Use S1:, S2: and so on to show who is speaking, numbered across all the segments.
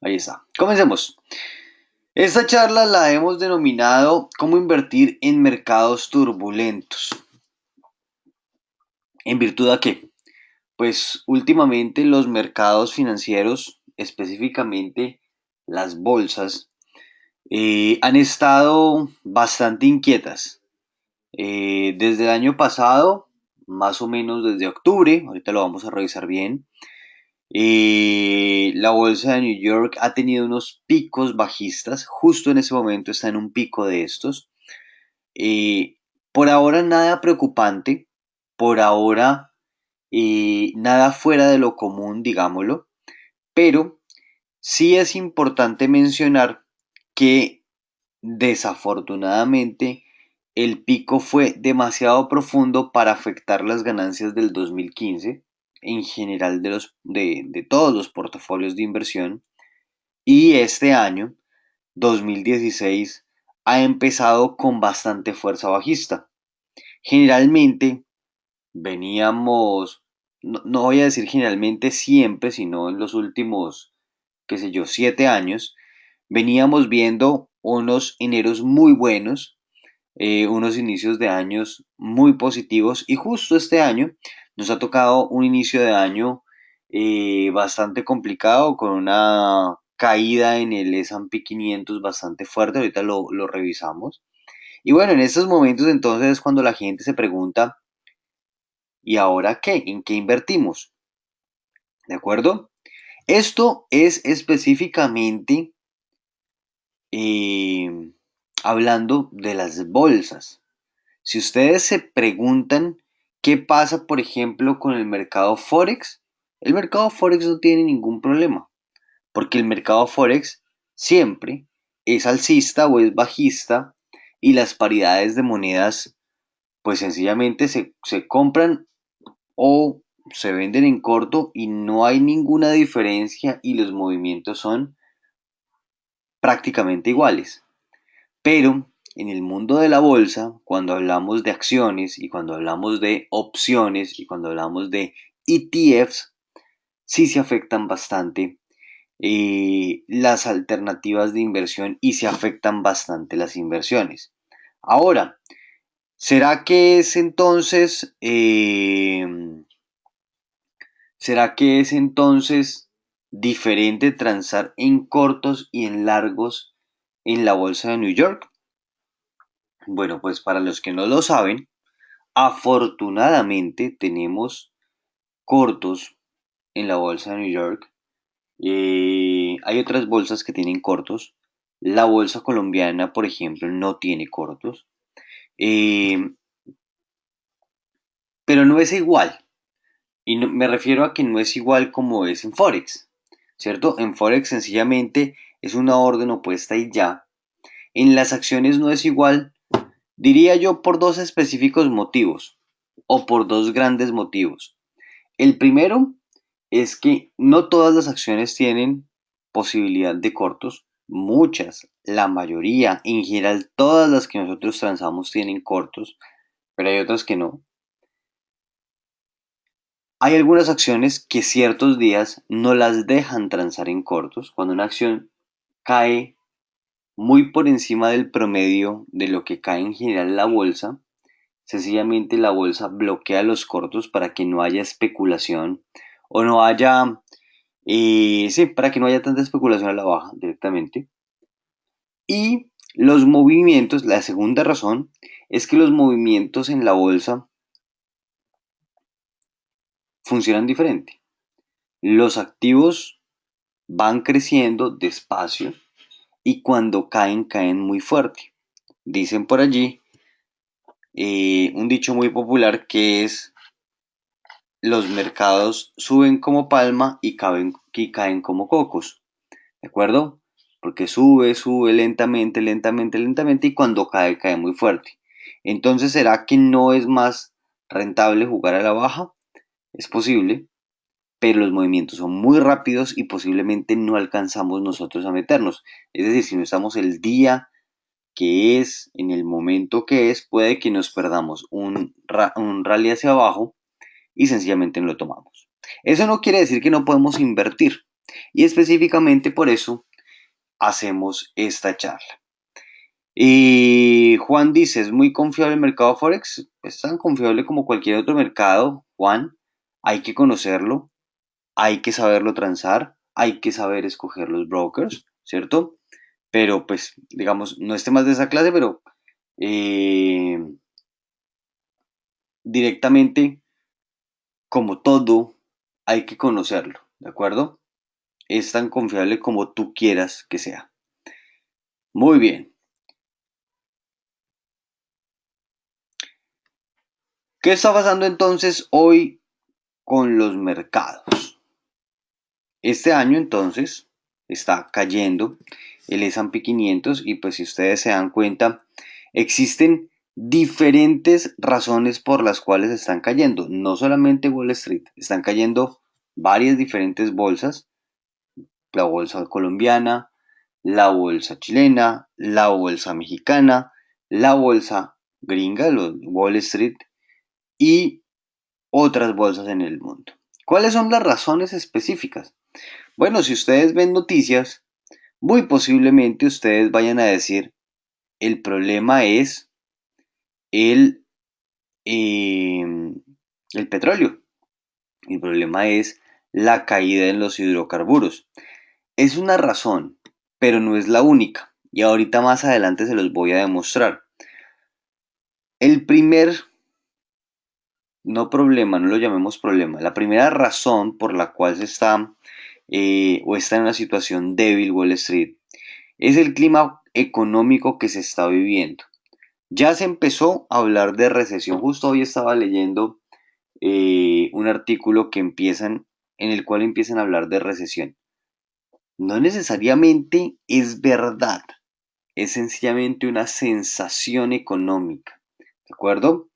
S1: Ahí está. Comencemos. Esta charla la hemos denominado cómo invertir en mercados turbulentos. ¿En virtud a qué? Pues últimamente los mercados financieros, específicamente las bolsas, han estado bastante inquietas. Desde el año pasado, más o menos desde octubre, ahorita lo vamos a revisar bien, la bolsa de New York ha tenido unos picos bajistas, justo en ese momento está en un pico de estos. Eh, por ahora nada preocupante, por ahora nada fuera de lo común, digámoslo, pero sí es importante mencionar que desafortunadamente el pico fue demasiado profundo para afectar las ganancias del 2015 en general de todos los portafolios de inversión, y este año 2016 ha empezado con bastante fuerza bajista. Generalmente veníamos, no voy a decir generalmente siempre, sino en los últimos, qué sé yo, 7 años, veníamos viendo unos eneros muy buenos, unos inicios de años muy positivos, y justo este año nos ha tocado un inicio de año bastante complicado, con una caída en el S&P 500 bastante fuerte. Ahorita lo revisamos. Y bueno, en estos momentos entonces es cuando la gente se pregunta, ¿y ahora qué? ¿En qué invertimos? ¿De acuerdo? Esto es específicamente eh, hablando de las bolsas. Si ustedes se preguntan qué pasa, por ejemplo, con el mercado Forex no tiene ningún problema, porque el mercado Forex siempre es alcista o es bajista, y las paridades de monedas pues sencillamente se compran o se venden en corto y no hay ninguna diferencia, y los movimientos son prácticamente iguales. Pero en el mundo de la bolsa, cuando hablamos de acciones y cuando hablamos de opciones y cuando hablamos de ETFs, sí se afectan bastante las alternativas de inversión, y se afectan bastante las inversiones. Ahora, ¿será que es entonces, diferente transar en cortos y en largos en la bolsa de New York? Bueno, pues para los que no lo saben, afortunadamente tenemos cortos en la bolsa de New York. Hay otras bolsas que tienen cortos. La bolsa colombiana, por ejemplo, no tiene cortos. Eh, pero no es igual. Y me refiero a que no es igual como es en Forex. ¿Cierto? En Forex sencillamente es una orden opuesta y ya. En las acciones no es igual, diría yo, por dos específicos motivos, o por dos grandes motivos. El primero es que no todas las acciones tienen posibilidad de cortos. Muchas, la mayoría, en general todas las que nosotros transamos tienen cortos, pero hay otras que no. Hay algunas acciones que ciertos días no las dejan transar en cortos. Cuando una acción cae muy por encima del promedio de lo que cae en general la bolsa, sencillamente la bolsa bloquea los cortos para que no haya especulación, o no haya, sí, para que no haya tanta especulación a la baja directamente. Y los movimientos, la segunda razón es que los movimientos en la bolsa funcionan diferente. Los activos van creciendo despacio, y cuando caen, caen muy fuerte. Dicen por allí un dicho muy popular que es: los mercados suben como palma y caen como cocos. ¿De acuerdo? Porque sube, sube lentamente, lentamente, lentamente, y cuando cae, cae muy fuerte. Entonces, ¿será que no es más rentable jugar a la baja? Es posible, pero los movimientos son muy rápidos y posiblemente no alcanzamos nosotros a meternos. Es decir, si no estamos el día que es, en el momento que es, puede que nos perdamos un rally hacia abajo y sencillamente no lo tomamos. Eso no quiere decir que no podemos invertir. Y específicamente por eso hacemos esta charla. Juan dice, ¿es muy confiable el mercado Forex? Es tan confiable como cualquier otro mercado, Juan. Hay que conocerlo, hay que saberlo transar, hay que saber escoger los brokers, ¿cierto? Pero pues, digamos, no es temas de esa clase, pero eh, directamente, como todo, hay que conocerlo, ¿de acuerdo? Es tan confiable como tú quieras que sea. Muy bien. ¿Qué está pasando entonces hoy con los mercados? Este año entonces está cayendo el S&P 500 y pues si ustedes se dan cuenta, existen diferentes razones por las cuales están cayendo. No solamente Wall Street, están cayendo varias diferentes bolsas, la bolsa colombiana, la bolsa chilena, la bolsa mexicana, la bolsa gringa, Wall Street y otras bolsas en el mundo. ¿Cuáles son las razones específicas? Bueno, si ustedes ven noticias, muy posiblemente ustedes vayan a decir, el problema es el, eh, el petróleo, el problema es la caída en los hidrocarburos. Es una razón, pero no es la única, y ahorita más adelante se los voy a demostrar. El primer, no problema, no lo llamemos problema, la primera razón por la cual se está o está en una situación débil Wall Street es el clima económico que se está viviendo. Ya se empezó a hablar de recesión. Justo hoy estaba leyendo un artículo en el cual empiezan a hablar de recesión. No necesariamente es verdad, es sencillamente una sensación económica. ¿De acuerdo?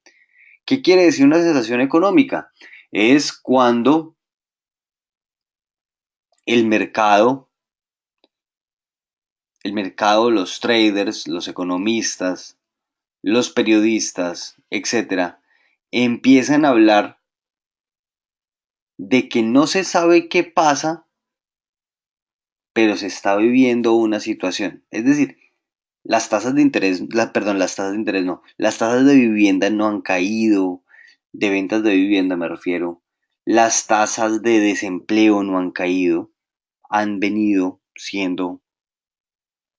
S1: ¿Qué quiere decir una sensación económica? Es cuando el mercado, los traders, los economistas, los periodistas, etcétera, empiezan a hablar de que no se sabe qué pasa, pero se está viviendo una situación. Es decir, las tasas de interés, perdón, las tasas de interés no, las tasas de vivienda no han caído, de ventas de vivienda me refiero, las tasas de desempleo no han caído, han venido siendo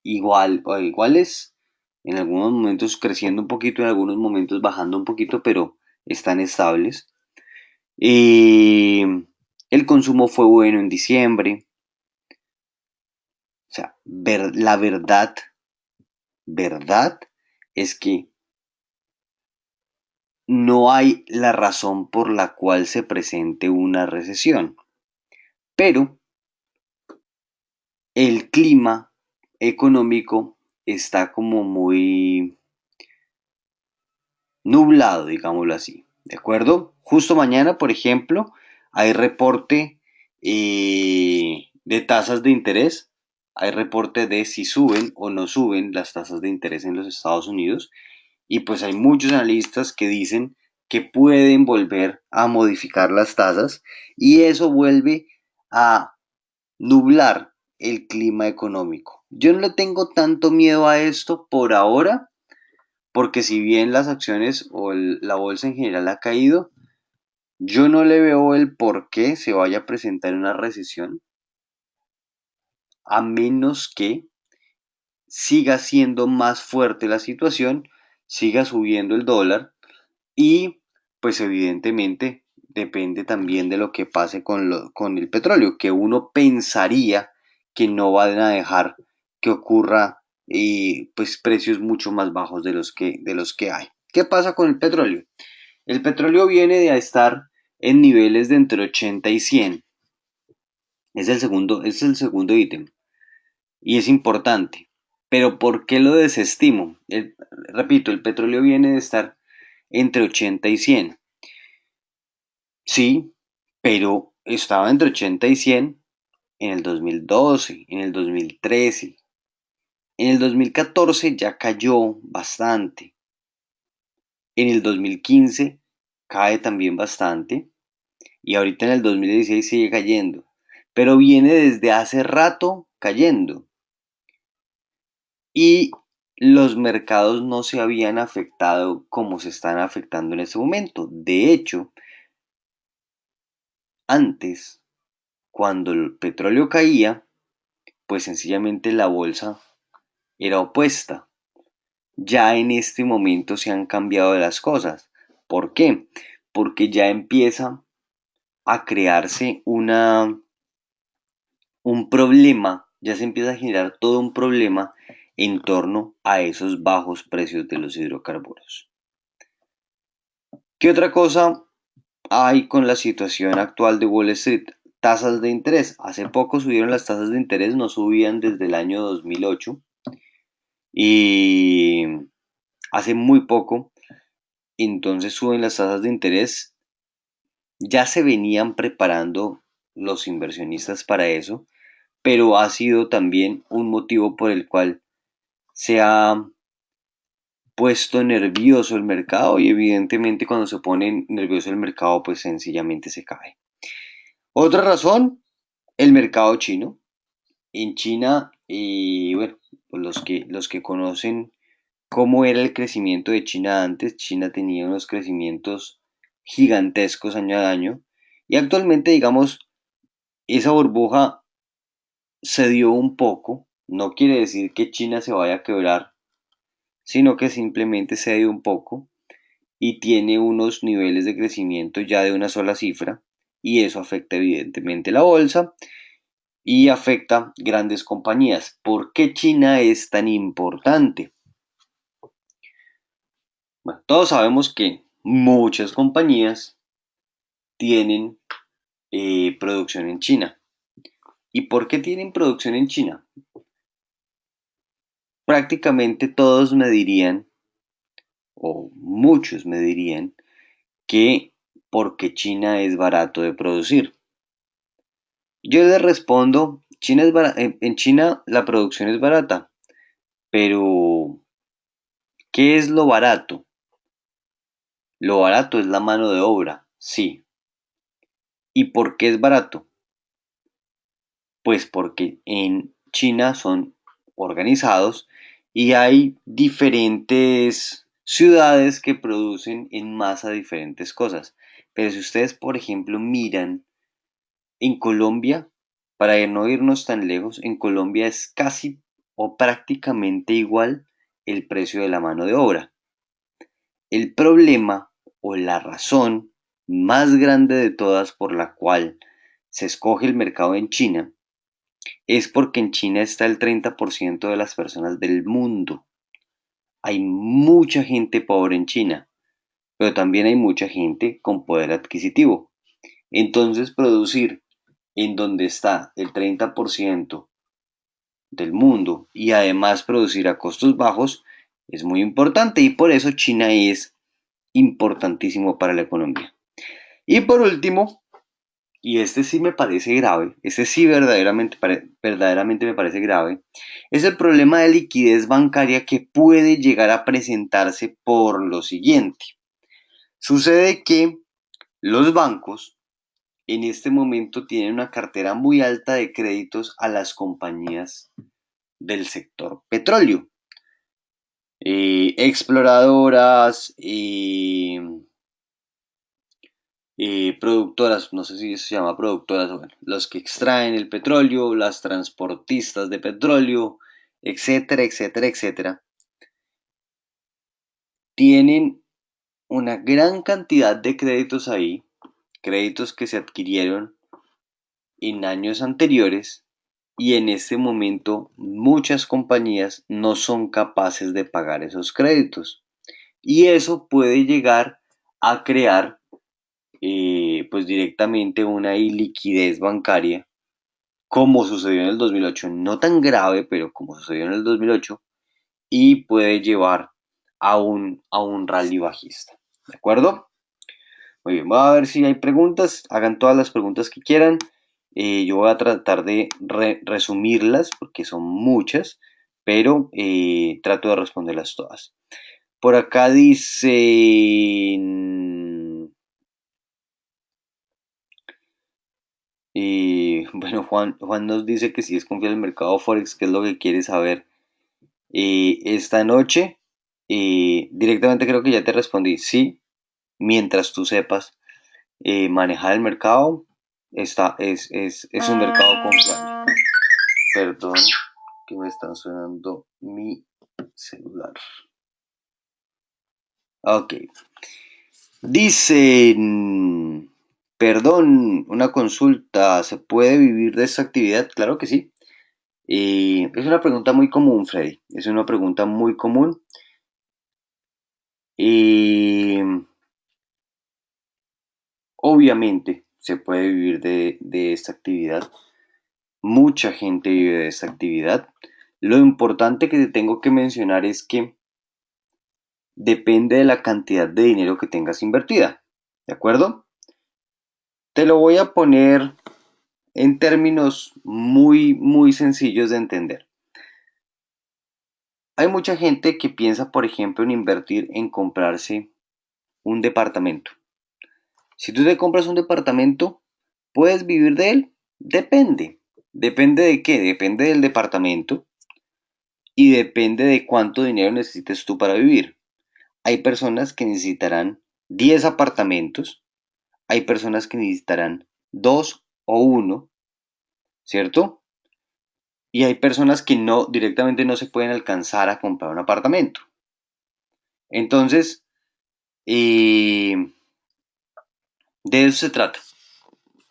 S1: igual o iguales, en algunos momentos creciendo un poquito, en algunos momentos bajando un poquito, pero están estables. Eh, el consumo fue bueno en diciembre. O sea, la verdad es que no hay la razón por la cual se presente una recesión. Pero el clima económico está como muy nublado, digámoslo así. ¿De acuerdo? Justo mañana, por ejemplo, hay reporte de tasas de interés. Hay reporte de si suben o no suben las tasas de interés en los Estados Unidos. Y pues hay muchos analistas que dicen que pueden volver a modificar las tasas y eso vuelve a nublar el clima económico. Yo no le tengo tanto miedo a esto por ahora, porque si bien las acciones o la bolsa en general ha caído, yo no le veo el por qué se vaya a presentar una recesión, a menos que siga siendo más fuerte la situación, siga subiendo el dólar y pues evidentemente depende también de lo que pase con el petróleo, que uno pensaría que no van a dejar que ocurra pues precios mucho más bajos de los que hay. ¿Qué pasa con el petróleo? El petróleo viene de estar en niveles de entre 80 y 100. Es el segundo ítem y es importante. Pero ¿por qué lo desestimo? Repito, el petróleo viene de estar entre 80 y 100. Sí, pero estaba entre 80 y 100 en el 2012, en el 2013. En el 2014 ya cayó bastante. En el 2015 cae también bastante. Y ahorita en el 2016 sigue cayendo. pero viene desde hace rato cayendo y los mercados no se habían afectado como se están afectando en este momento. De hecho, antes, cuando el petróleo caía, pues sencillamente la bolsa era opuesta. Ya en este momento se han cambiado las cosas. ¿Por qué? Porque ya empieza a crearse un problema, ya se empieza a generar todo un problema en torno a esos bajos precios de los hidrocarburos. ¿Qué otra cosa hay con la situación actual de Wall Street? Tasas de interés. Hace poco subieron las tasas de interés, no subían desde el año 2008 y hace muy poco, entonces suben las tasas de interés. Ya se venían preparando los inversionistas para eso, pero ha sido también un motivo por el cual se ha puesto nervioso el mercado y evidentemente cuando se pone nervioso el mercado pues sencillamente se cae. Otra razón, el mercado chino. En China, bueno, pues los que conocen cómo era el crecimiento de China antes, China tenía unos crecimientos gigantescos año a año y actualmente digamos esa burbuja se dio un poco, no quiere decir que China se vaya a quebrar, sino que simplemente se dio un poco y tiene unos niveles de crecimiento ya de una sola cifra y eso afecta evidentemente la bolsa y afecta grandes compañías. ¿Por qué China es tan importante? Bueno, todos sabemos que muchas compañías tienen producción en China. ¿Y por qué tienen producción en China? Prácticamente todos me dirían, o muchos me dirían, que porque China es barato de producir. Yo les respondo, en China la producción es barata, pero ¿qué es lo barato? Lo barato es la mano de obra, sí. ¿Y por qué es barato? Pues porque en China son organizados y hay diferentes ciudades que producen en masa diferentes cosas. Pero si ustedes, por ejemplo, miran en Colombia, para no irnos tan lejos, en Colombia es casi o prácticamente igual el precio de la mano de obra. El problema o la razón más grande de todas por la cual se escoge el mercado en China es porque en China está el 30% de las personas del mundo. Hay mucha gente pobre en China, pero también hay mucha gente con poder adquisitivo. Entonces, producir en donde está el 30% del mundo y además producir a costos bajos es muy importante y por eso China es importantísimo para la economía. Y por último, y este sí me parece grave, este sí verdaderamente me parece grave, es el problema de liquidez bancaria que puede llegar a presentarse por lo siguiente. Sucede que los bancos en este momento tienen una cartera muy alta de créditos a las compañías del sector petróleo. Exploradoras, productoras, no sé si eso se llama productoras, bueno, los que extraen el petróleo, las transportistas de petróleo, etcétera, etcétera, etcétera, tienen una gran cantidad de créditos ahí, créditos que se adquirieron en años anteriores y en este momento muchas compañías no son capaces de pagar esos créditos. Y eso puede llegar a crear pues directamente una iliquidez bancaria, como sucedió en el 2008, no tan grave, pero como sucedió en el 2008, y puede llevar a un rally bajista. ¿De acuerdo? Muy bien, voy a ver si hay preguntas, hagan todas las preguntas que quieran. Yo voy a tratar de resumirlas porque son muchas, pero trato de responderlas todas. Por acá dice Y bueno, Juan nos dice que si es confiar en el mercado Forex, que es lo que quiere saber. Esta noche, directamente creo que ya te respondí, sí, mientras tú sepas manejar el mercado, es un mercado confiable. Perdón, que me está sonando mi celular. Ok. Dicen, perdón, una consulta, ¿se puede vivir de esta actividad? Claro que sí. Es una pregunta muy común, Freddy. Es una pregunta muy común. Y obviamente se puede vivir de esta actividad. Mucha gente vive de esta actividad. Lo importante que te tengo que mencionar es que depende de la cantidad de dinero que tengas invertida. ¿De acuerdo? Te lo voy a poner en términos muy sencillos de entender. Hay mucha gente que piensa, por ejemplo, en invertir en comprarse un departamento. Si tú te compras un departamento, ¿puedes vivir de él? Depende. ¿Depende de qué? Depende del departamento y depende de cuánto dinero necesites tú para vivir. Hay personas que necesitarán 10 apartamentos, hay personas que necesitarán 2 o uno, ¿cierto? Y hay personas que no directamente no se pueden alcanzar a comprar un apartamento. Entonces, eh, de eso se trata.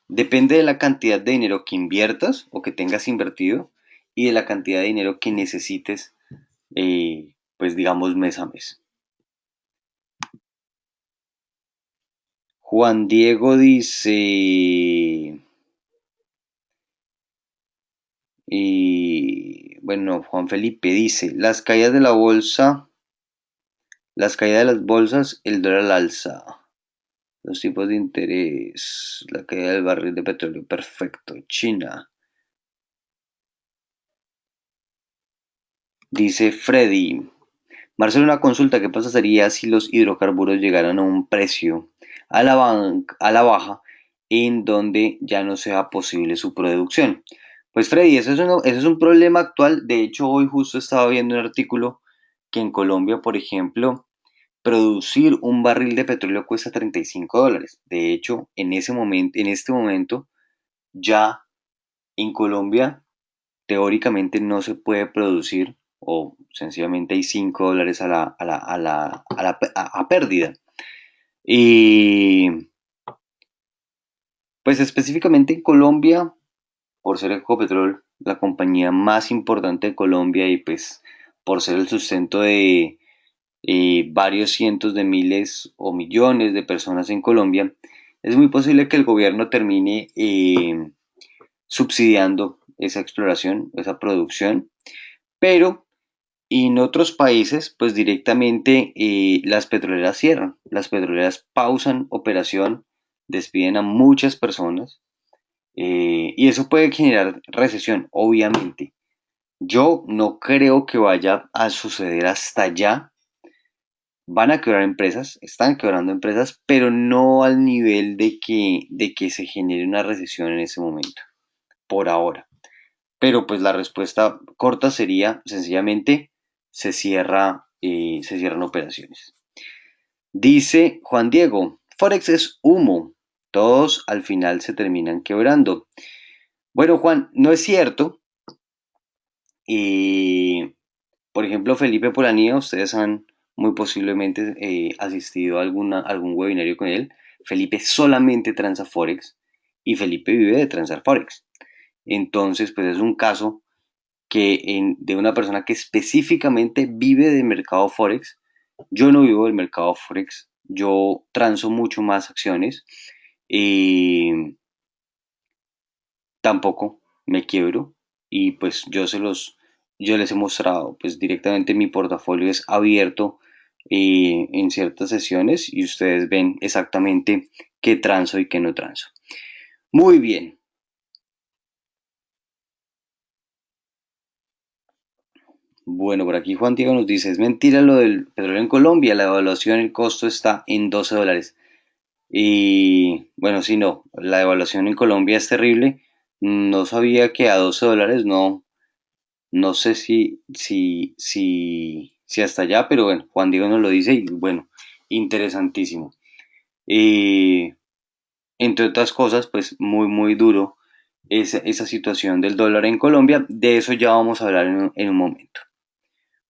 S1: Depende de la cantidad de dinero que inviertas o que tengas invertido y de la cantidad de dinero que necesites, pues digamos, mes a mes. Juan Diego dice, bueno, Juan Felipe dice, las caídas de las bolsas, el dólar al alza, los tipos de interés, la caída del barril de petróleo, perfecto, China. Dice Freddy, Marcelo, una consulta, ¿qué pasaría si los hidrocarburos llegaran a un precio a la baja en donde ya no sea posible su producción? Pues Freddy, eso es un problema actual. De hecho, hoy justo estaba viendo un artículo que en Colombia, por ejemplo, producir un barril de petróleo cuesta $35. De hecho, en este momento, ya en Colombia teóricamente no se puede producir o sencillamente hay $5 a pérdida. Y pues específicamente en Colombia, por ser Ecopetrol la compañía más importante de Colombia y pues por ser el sustento de varios cientos de miles o millones de personas en Colombia, es muy posible que el gobierno termine subsidiando esa exploración, esa producción, pero en otros países, pues directamente las petroleras cierran, las petroleras pausan operación, despiden a muchas personas y eso puede generar recesión, obviamente. Yo no creo que vaya a suceder hasta allá. Van a quebrar empresas, están quebrando empresas, pero no al nivel de que se genere una recesión en ese momento, por ahora. Pero pues la respuesta corta sería sencillamente se cierran operaciones. Dice Juan Diego, Forex es humo, todos al final se terminan quebrando. Bueno, Juan, no es cierto. Y por ejemplo, Felipe Polanía, ustedes han muy posiblemente asistido a algún webinario con él. Felipe solamente transa Forex y Felipe vive de transar Forex. Entonces, pues es un caso de una persona que específicamente vive del mercado Forex. Yo no vivo del mercado Forex, yo transo mucho más acciones y tampoco me quiebro y pues yo les he mostrado, pues directamente mi portafolio es abierto en ciertas sesiones y ustedes ven exactamente qué transo y qué no transo. Muy bien. Bueno, por aquí Juan Diego nos dice, es mentira lo del petróleo en Colombia, la evaluación, el costo está en $12. Y bueno, si no, la devaluación en Colombia es terrible. No sabía que a 12 dólares no, no sé si hasta allá, pero bueno, Juan Diego nos lo dice y bueno, interesantísimo. Eh, Entre otras cosas, pues muy duro esa situación del dólar en Colombia. De eso ya vamos a hablar en un momento.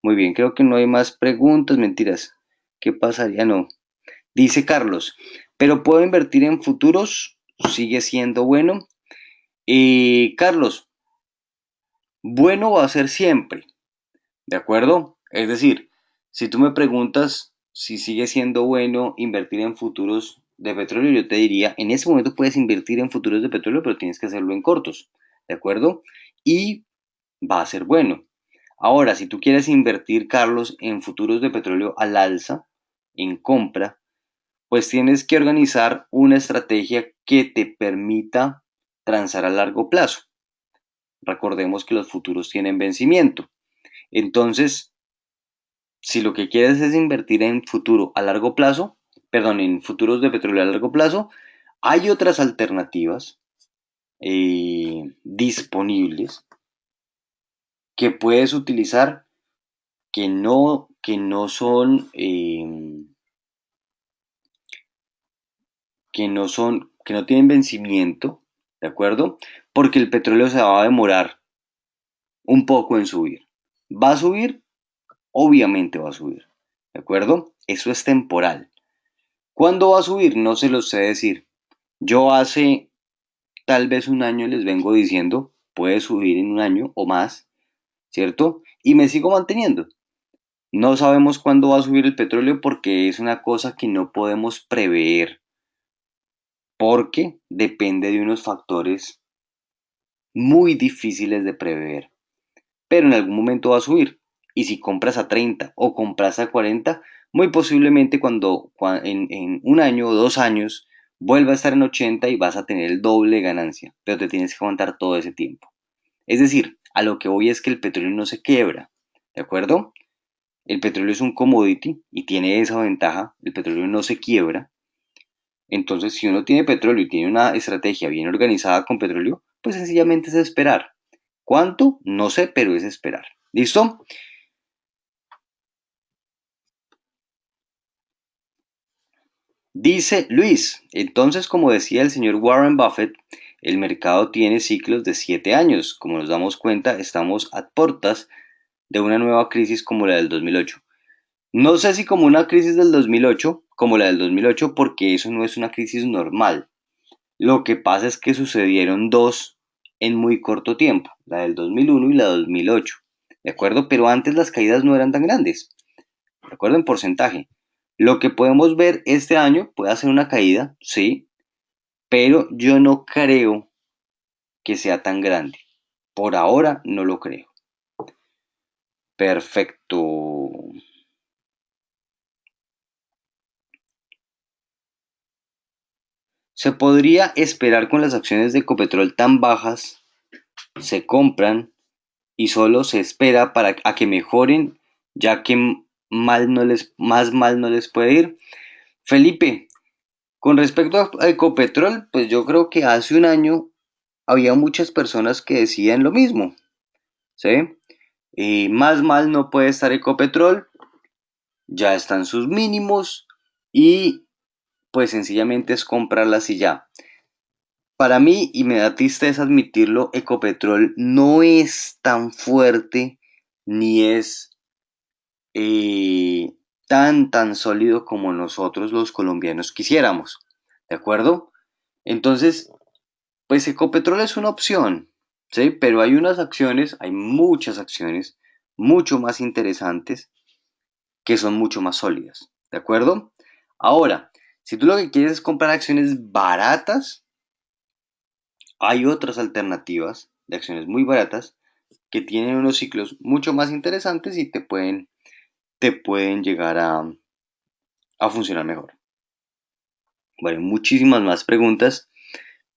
S1: Muy bien, creo que no hay más preguntas, mentiras. ¿Qué pasaría? No. Dice Carlos, pero puedo invertir en futuros, sigue siendo bueno. Carlos, bueno va a ser siempre, ¿de acuerdo? Es decir, si tú me preguntas si sigue siendo bueno invertir en futuros de petróleo, yo te diría, en ese momento puedes invertir en futuros de petróleo, pero tienes que hacerlo en cortos, ¿de acuerdo? Y va a ser bueno. Ahora, si tú quieres invertir, Carlos, en futuros de petróleo al alza, en compra, pues tienes que organizar una estrategia que te permita transar a largo plazo. Recordemos que los futuros tienen vencimiento. Entonces, si lo que quieres es invertir en futuro a largo plazo, perdón, en futuros de petróleo a largo plazo, hay otras alternativas disponibles que puedes utilizar que no son, que no tienen vencimiento, ¿de acuerdo? Porque el petróleo se va a demorar un poco en subir. ¿Va a subir? Obviamente va a subir, ¿de acuerdo? Eso es temporal. ¿Cuándo va a subir? No se lo sé decir. Yo hace tal vez un año les vengo diciendo, puede subir en un año o más, ¿cierto? Y me sigo manteniendo. No sabemos cuándo va a subir el petróleo porque es una cosa que no podemos prever, porque depende de unos factores muy difíciles de prever, pero en algún momento va a subir. Y si compras a 30 o compras a 40, muy posiblemente en un año o 2 años vuelva a estar en 80 y vas a tener el doble de ganancia, pero te tienes que aguantar todo ese tiempo. Es decir, a lo que voy es que el petróleo no se quiebra, ¿de acuerdo? El petróleo es un commodity y tiene esa ventaja, el petróleo no se quiebra. Entonces, si uno tiene petróleo y tiene una estrategia bien organizada con petróleo, pues sencillamente es esperar. ¿Cuánto? No sé, pero es esperar. ¿Listo? Dice Luis, entonces como decía el señor Warren Buffett, el mercado tiene ciclos de 7 años. Como nos damos cuenta, estamos a puertas de una nueva crisis como la del 2008. No sé si como una crisis del 2008, como la del 2008, porque eso no es una crisis normal. Lo que pasa es que sucedieron dos en muy corto tiempo, la del 2001 y la del 2008. ¿De acuerdo? Pero antes las caídas no eran tan grandes. ¿De acuerdo? En porcentaje. Lo que podemos ver este año puede ser una caída, sí, pero yo no creo que sea tan grande. Por ahora no lo creo. Perfecto. Se podría esperar con las acciones de Ecopetrol tan bajas, se compran y solo se espera para a que mejoren, ya que más mal no les puede ir. Felipe, con respecto a Ecopetrol, pues yo creo que hace un año había muchas personas que decían lo mismo, ¿sí? Y más mal no puede estar Ecopetrol, ya están sus mínimos y pues sencillamente es comprarlas y ya. Para mí, y me da tristeza admitirlo, Ecopetrol no es tan fuerte ni es eh, tan sólido como nosotros los colombianos quisiéramos, ¿de acuerdo? Entonces, pues Ecopetrol es una opción, ¿sí? Pero hay unas acciones, hay muchas acciones mucho más interesantes que son mucho más sólidas, ¿de acuerdo? Ahora, si tú lo que quieres es comprar acciones baratas, hay otras alternativas de acciones muy baratas que tienen unos ciclos mucho más interesantes y te pueden llegar a funcionar mejor. Bueno, muchísimas más preguntas,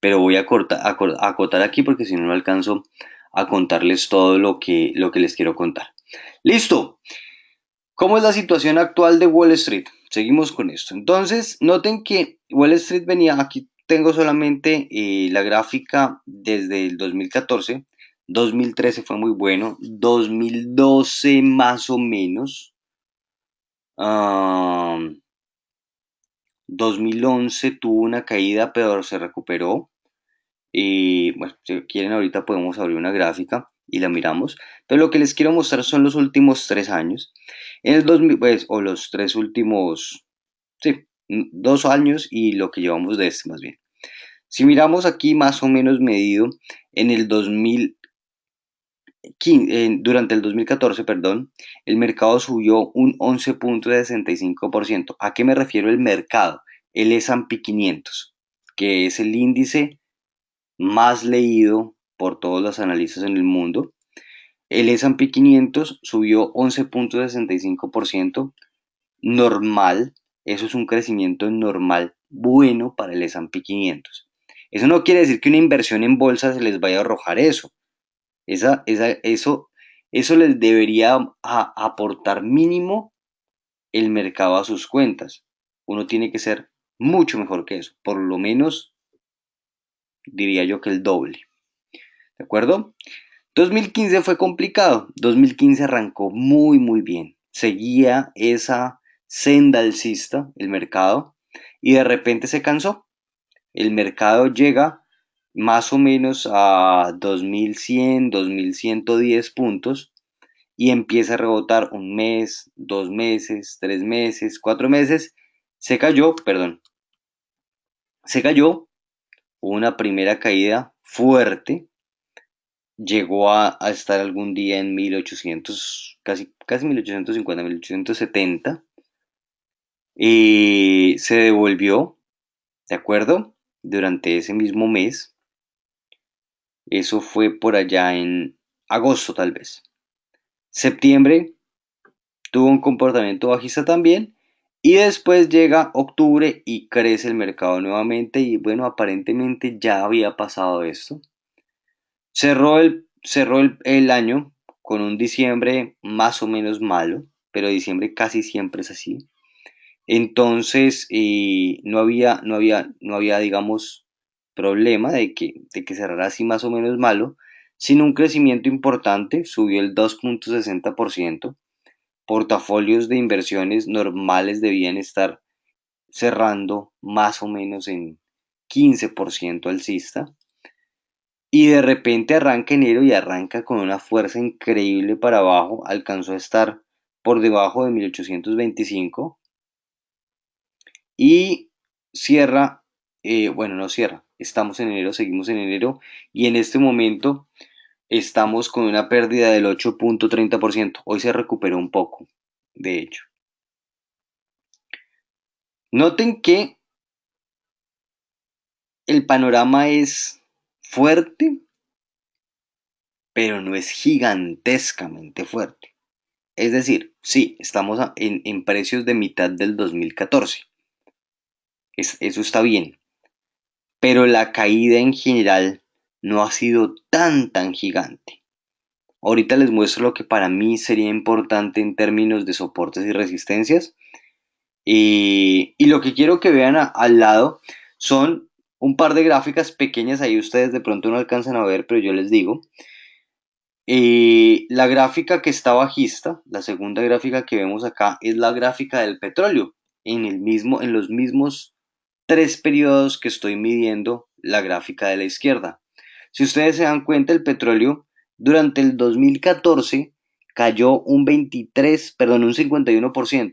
S1: pero voy a acotar aquí porque si no, no alcanzo a contarles todo lo que les quiero contar. Listo. ¿Cómo es la situación actual de Wall Street? seguimos con esto. Entonces, noten que Wall Street venía, aquí tengo solamente la gráfica desde el 2014, 2013 fue muy bueno, 2012 más o menos, 2011 tuvo una caída pero se recuperó. Y bueno, si quieren ahorita podemos abrir una gráfica y la miramos. Pero lo que les quiero mostrar son los últimos 3 años. En el 2000, pues, o los tres últimos, sí, 2 años y lo que llevamos de este más bien. Si miramos aquí más o menos medido en el 2015, durante el 2014, perdón, el mercado subió un 11.65%. ¿A qué me refiero el mercado? El S&P 500, que es el índice más leído por todos los analistas en el mundo. El S&P 500 subió 11.65%, normal, eso es un crecimiento normal, bueno para el S&P 500. Eso no quiere decir que una inversión en bolsa se les vaya a arrojar eso. Eso les debería aportar mínimo el mercado a sus cuentas. Uno tiene que ser mucho mejor que eso, por lo menos diría yo que el doble. ¿De acuerdo? 2015 fue complicado. 2015 arrancó muy bien. Seguía esa senda alcista, el mercado, y de repente se cansó. El mercado llega más o menos a 2100, 2110 puntos y empieza a rebotar un mes, 2 meses, 3 meses, 4 meses. Se cayó, perdón, se cayó. Hubo una primera caída fuerte, llegó a estar algún día en 1800, casi 1850, 1870, y se devolvió, ¿de acuerdo? Durante ese mismo mes, eso fue por allá en agosto tal vez. Septiembre tuvo un comportamiento bajista también, y después llega octubre y crece el mercado nuevamente, y bueno, aparentemente ya había pasado esto. Cerró el año con un diciembre más o menos malo, pero diciembre casi siempre es así. Entonces, no había, digamos, problema de que cerrara así más o menos malo, sino un crecimiento importante, subió el 2.60%. Portafolios de inversiones normales debían estar cerrando más o menos en 15% alcista. Y de repente arranca enero y arranca con una fuerza increíble para abajo. Alcanzó a estar por debajo de 1825 y cierra, bueno, no cierra. Estamos en enero, seguimos en enero y en este momento estamos con una pérdida del 8.30%. Hoy se recuperó un poco, de hecho. Noten que el panorama es fuerte, pero no es gigantescamente fuerte. Es decir, sí, estamos en precios de mitad del 2014. Eso está bien. Pero la caída en general no ha sido tan gigante. Ahorita les muestro lo que para mí sería importante en términos de soportes y resistencias. Y lo que quiero que vean al lado son un par de gráficas pequeñas. Ahí ustedes de pronto no alcanzan a ver, pero yo les digo. La gráfica que está bajista, la segunda gráfica que vemos acá, es la gráfica del petróleo. En los mismos 3 periodos que estoy midiendo la gráfica de la izquierda. Si ustedes se dan cuenta, el petróleo durante el 2014 cayó un 23, perdón, un 51%.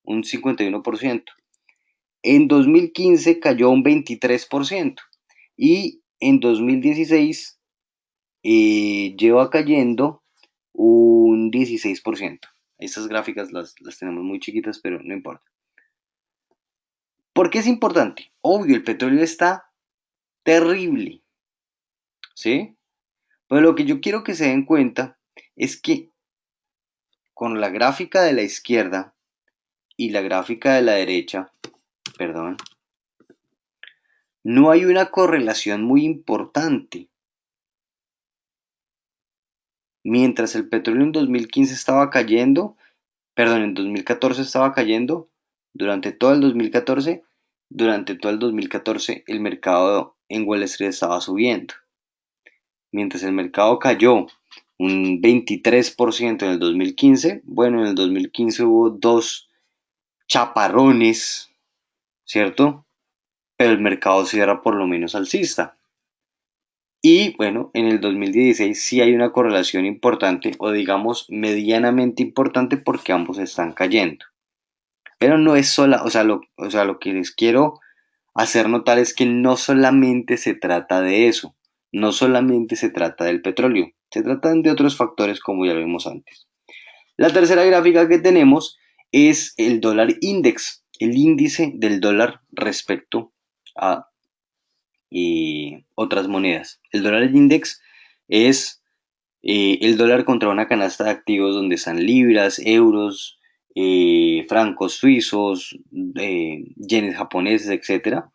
S1: Un 51%. En 2015 cayó un 23%. Y en 2016 lleva cayendo un 16%. Estas gráficas las tenemos muy chiquitas, pero no importa. ¿Por qué es importante? Obvio, el petróleo está terrible, ¿sí? Pero lo que yo quiero que se den cuenta es que con la gráfica de la izquierda y la gráfica de la derecha, perdón, no hay una correlación muy importante. Mientras el petróleo en 2015 estaba cayendo, perdón, en 2014 estaba cayendo, durante todo el 2014, durante todo el 2014 el mercado en Wall Street estaba subiendo, mientras el mercado cayó un 23% en el 2015. Bueno, en el 2015 hubo dos chaparrones, ¿cierto? Pero el mercado cierra por lo menos alcista. Y bueno, en el 2016 sí hay una correlación importante, o digamos medianamente importante, porque ambos están cayendo. Pero no es sola, o sea, lo que les quiero hacer notar es que no solamente se trata de eso, no solamente se trata del petróleo, se tratan de otros factores como ya lo vimos antes. La tercera gráfica que tenemos es el dólar index, el índice del dólar respecto a otras monedas. El dólar index es el dólar contra una canasta de activos donde están libras, euros, francos suizos, yenes japoneses, etcétera.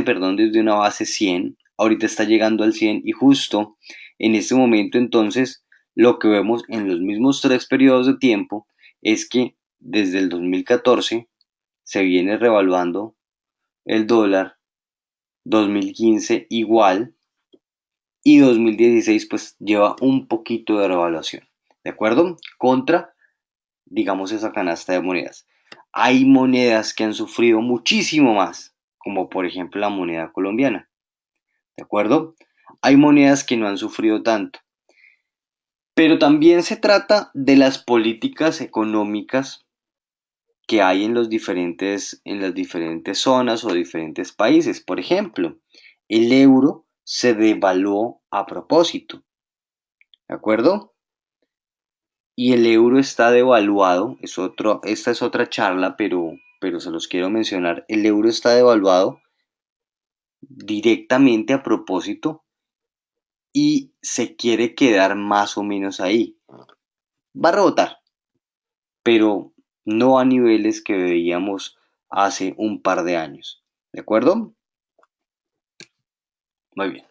S1: Perdón, desde una base 100, ahorita está llegando al 100 y justo en este momento entonces lo que vemos en los mismos tres periodos de tiempo es que desde el 2014 se viene revaluando el dólar, 2015 igual y 2016 pues lleva un poquito de revaluación, ¿de acuerdo? Contra, digamos, esa canasta de monedas. Hay monedas que han sufrido muchísimo más, como por ejemplo la moneda colombiana, ¿de acuerdo? Hay monedas que no han sufrido tanto, pero también se trata de las políticas económicas que hay en las diferentes zonas o diferentes países. Por ejemplo, el euro se devaluó a propósito, ¿de acuerdo? Y el euro está devaluado, esta es otra charla, pero se los quiero mencionar. El euro está devaluado directamente a propósito y se quiere quedar más o menos ahí. Va a rebotar, pero no a niveles que veíamos hace un par de años. ¿De acuerdo? Muy bien.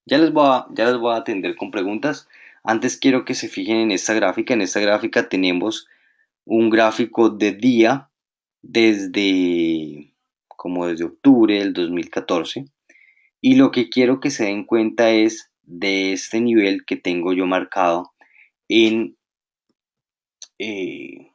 S1: Ya les voy a atender con preguntas. Antes quiero que se fijen en esta gráfica. En esta gráfica tenemos un gráfico de día desde desde octubre del 2014 y lo que quiero que se den cuenta es de este nivel que tengo yo marcado en, eh,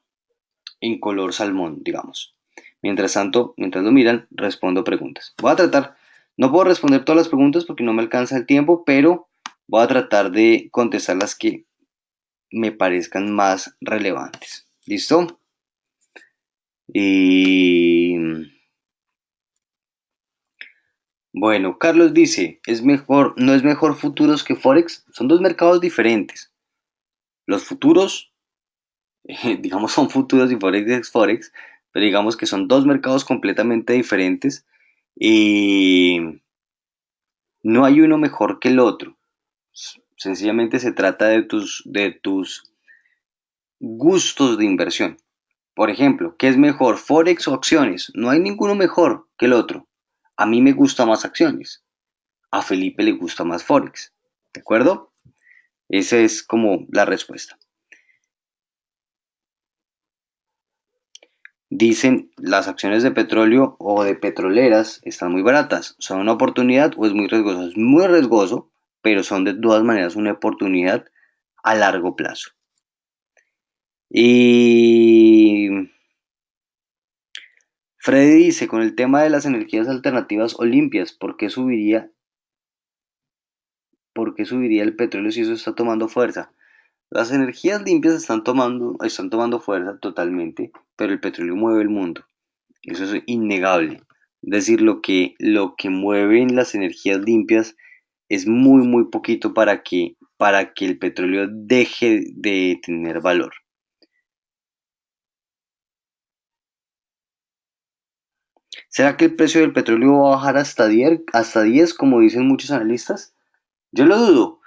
S1: en color salmón, digamos. Mientras tanto, mientras lo miran, respondo preguntas. Voy a tratar, no puedo responder todas las preguntas porque no me alcanza el tiempo, pero voy a tratar de contestar las que me parezcan más relevantes. ¿Listo? Y bueno, Carlos dice, no es mejor futuros que Forex. Son dos mercados diferentes. Los futuros, digamos, son futuros y Forex es Forex, pero digamos que son dos mercados completamente diferentes. Y no hay uno mejor que el otro. Sencillamente se trata de tus gustos de inversión. Por ejemplo, ¿qué es mejor, Forex o acciones? No hay ninguno mejor que el otro. A mí me gusta más acciones. A Felipe le gusta más Forex. ¿De acuerdo? Esa es como la respuesta. Dicen, las acciones de petróleo o de petroleras están muy baratas. ¿Son una oportunidad o es muy riesgoso? Es muy riesgoso, pero son de todas maneras una oportunidad a largo plazo. Y Freddy dice, con el tema de las energías alternativas o limpias, ¿por qué subiría el petróleo si eso está tomando fuerza? Las energías limpias están tomando fuerza totalmente, pero el petróleo mueve el mundo. Eso es innegable. Es decir, lo que mueven las energías limpias es muy, muy poquito para que el petróleo deje de tener valor. ¿Será que el precio del petróleo va a bajar hasta 10 como dicen muchos analistas? Yo lo dudo.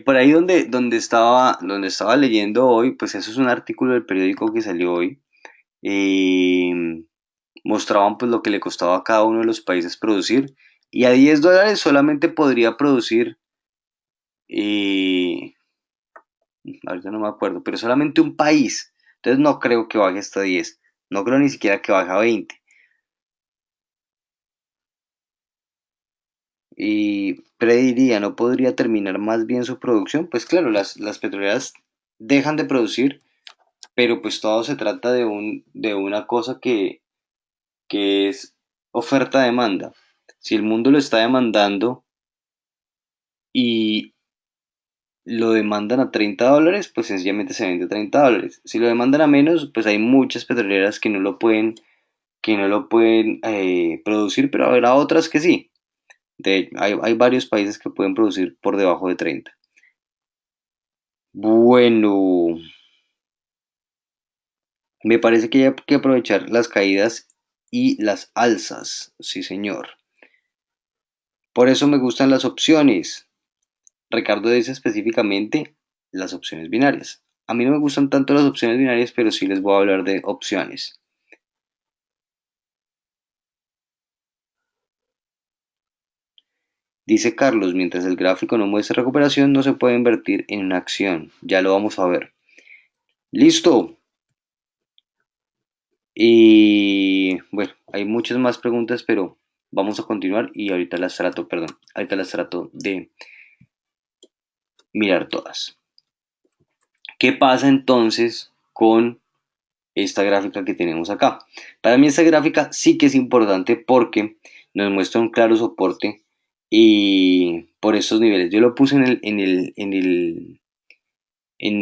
S1: Por ahí donde estaba leyendo hoy, pues eso es un artículo del periódico que salió hoy. eh, Mostraban pues lo que le costaba a cada uno de los países producir y a $10 solamente podría producir, eh, ahorita no me acuerdo, pero solamente un país. Entonces no creo que baje hasta 10. No creo ni siquiera que baje a 20. Y prediría, ¿no podría terminar más bien su producción? Pues claro, las petroleras dejan de producir, pero pues todo se trata de una cosa que es oferta-demanda. Si el mundo lo está demandando y lo demandan a $30, pues sencillamente se vende a $30. Si lo demandan a menos, pues hay muchas petroleras que no lo pueden producir, pero habrá otras que sí. Hay varios países que pueden producir por debajo de 30. Bueno, me parece que hay que aprovechar las caídas y las alzas, sí señor. Por eso me gustan las opciones. Ricardo dice específicamente las opciones binarias. A mí no me gustan tanto las opciones binarias, pero sí les voy a hablar de opciones. Dice Carlos, mientras el gráfico no muestre recuperación, no se puede invertir en una acción. Ya lo vamos a ver. Listo. Y bueno, hay muchas más preguntas, pero vamos a continuar y ahorita las trato, perdón, ahorita las trato de mirar todas. ¿Qué pasa entonces con esta gráfica que tenemos acá? Para mí esta gráfica sí que es importante porque nos muestra un claro soporte y por estos niveles. Yo lo puse en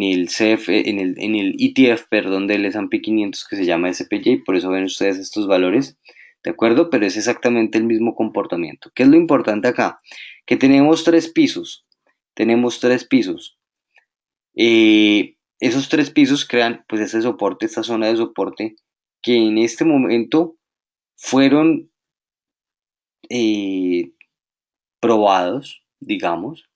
S1: el CF, en el ETF, perdón, del S&P 500 que se llama SPY, por eso ven ustedes estos valores, ¿de acuerdo? Pero es exactamente el mismo comportamiento. ¿Qué es lo importante acá? Que tenemos tres pisos. Esos tres pisos crean pues ese soporte, esta zona de soporte que en este momento fueron eh, probados, digamos,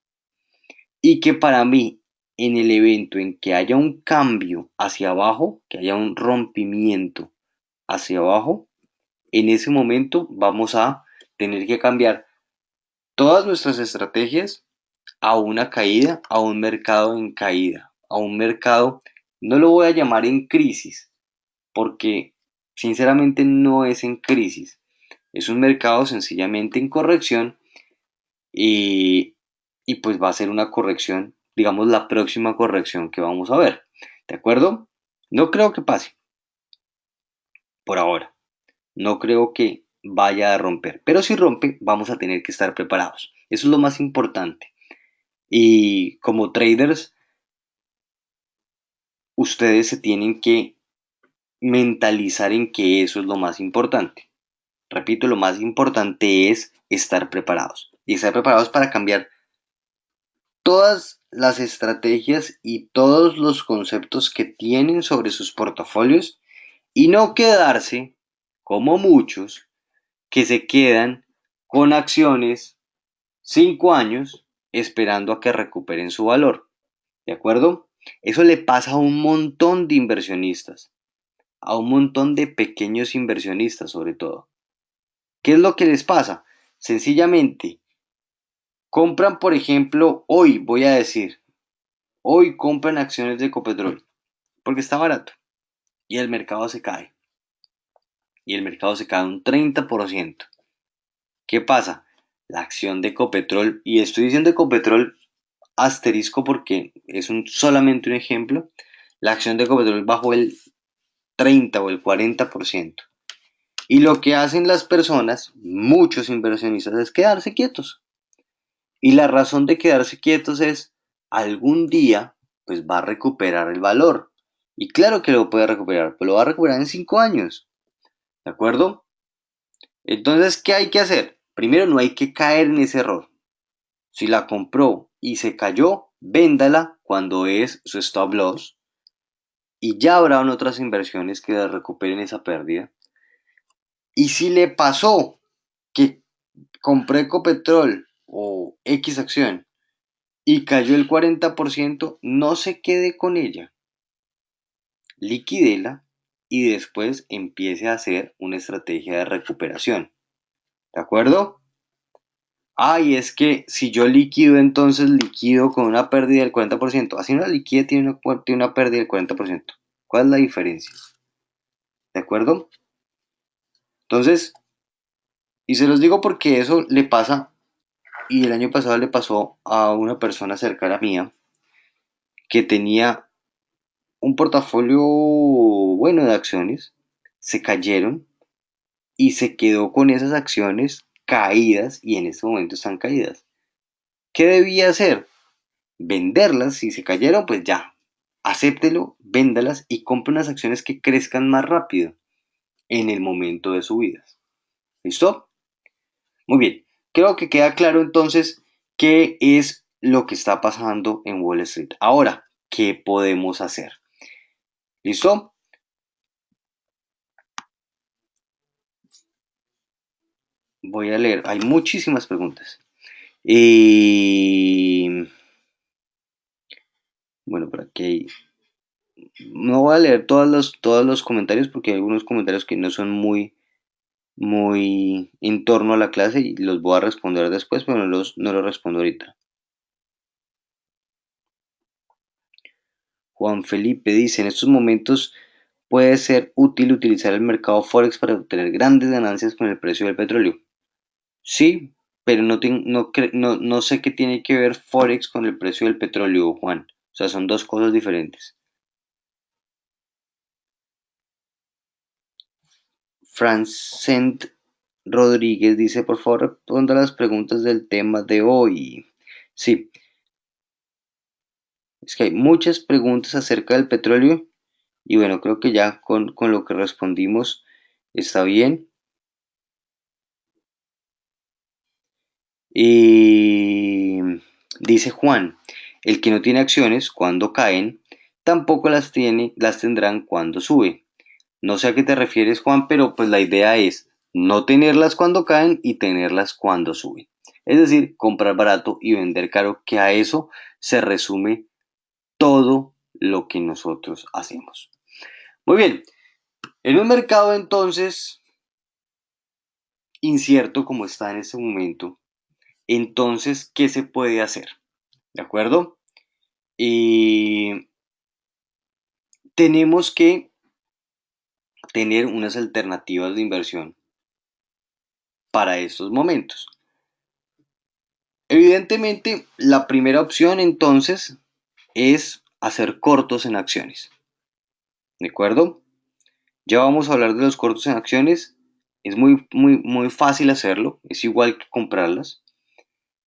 S1: y que para mí en el evento en que haya un cambio hacia abajo, que haya un rompimiento hacia abajo, en ese momento vamos a tener que cambiar todas nuestras estrategias a una caída, a un mercado en caída, a un mercado, no lo voy a llamar en crisis, porque sinceramente no es en crisis, es un mercado sencillamente en corrección y, y pues va a ser una corrección, digamos la próxima corrección que vamos a ver, ¿de acuerdo? No creo que pase por ahora, no creo que vaya a romper, pero si rompe vamos a tener que estar preparados, eso es lo más importante. Y como traders, ustedes se tienen que mentalizar en que eso es lo más importante. Repito, lo más importante es estar preparados. Y estar preparados para cambiar todas las estrategias y todos los conceptos que tienen sobre sus portafolios y no quedarse, como muchos, que se quedan con acciones 5 años esperando a que recuperen su valor. ¿De acuerdo? Eso le pasa a un montón de inversionistas, a un montón de pequeños inversionistas sobre todo. ¿Qué es lo que les pasa? Sencillamente, compran, por ejemplo, hoy, voy a decir, hoy compran acciones de Ecopetrol porque está barato y el mercado se cae. Y el mercado se cae un 30%. ¿Qué pasa? La acción de Ecopetrol, y estoy diciendo Ecopetrol asterisco porque es solamente un ejemplo, la acción de Ecopetrol bajó el 30 o el 40%. Y lo que hacen las personas, muchos inversionistas, es quedarse quietos. Y la razón de quedarse quietos es, algún día, pues va a recuperar el valor. Y claro que lo puede recuperar, pero lo va a recuperar en 5 años. ¿De acuerdo? Entonces, ¿qué hay que hacer? Primero, no hay que caer en ese error. Si la compró y se cayó, véndala cuando es su stop loss. Y ya habrán otras inversiones que recuperen esa pérdida. Y si le pasó que compré Ecopetrol o X acción y cayó el 40%, no se quede con ella, liquídela y después empiece a hacer una estrategia de recuperación. ¿De acuerdo? Y es que si yo liquido, entonces liquido con una pérdida del 40%. Así una liquida tiene una pérdida del 40%. ¿Cuál es la diferencia? ¿De acuerdo? Entonces, y se los digo porque eso le pasa, y el año pasado le pasó a una persona cercana mía que tenía un portafolio bueno de acciones, se cayeron y se quedó con esas acciones caídas y en este momento están caídas. ¿Qué debía hacer? Venderlas. Si se cayeron, pues ya, acéptelo, véndalas y compre unas acciones que crezcan más rápido en el momento de subidas. ¿Listo? Muy bien. Creo que queda claro entonces qué es lo que está pasando en Wall Street. Ahora, ¿qué podemos hacer? ¿Listo? Voy a leer. Hay muchísimas preguntas. Bueno, por aquí no voy a leer todos los comentarios porque hay algunos comentarios que no son muy en torno a la clase y los voy a responder después, pero no los respondo ahorita. Juan Felipe dice, en estos momentos puede ser útil utilizar el mercado Forex para obtener grandes ganancias con el precio del petróleo. Sí, pero no sé qué tiene que ver Forex con el precio del petróleo, Juan. O sea, son dos cosas diferentes. Francent Rodríguez dice, por favor, responda las preguntas del tema de hoy. Sí, es que hay muchas preguntas acerca del petróleo y bueno, creo que ya con lo que respondimos está bien. Y dice Juan, el que no tiene acciones cuando caen, tampoco las tendrán cuando sube. No sé a qué te refieres, Juan, pero pues la idea es no tenerlas cuando caen y tenerlas cuando suben. Es decir, comprar barato y vender caro, que a eso se resume todo lo que nosotros hacemos. Muy bien, en un mercado entonces incierto como está en este momento, entonces, ¿qué se puede hacer? ¿De acuerdo? Y tenemos que tener unas alternativas de inversión para estos momentos. Evidentemente, la primera opción entonces es hacer cortos en acciones. ¿De acuerdo? Ya vamos a hablar de los cortos en acciones. Es muy fácil hacerlo. Es igual que comprarlas.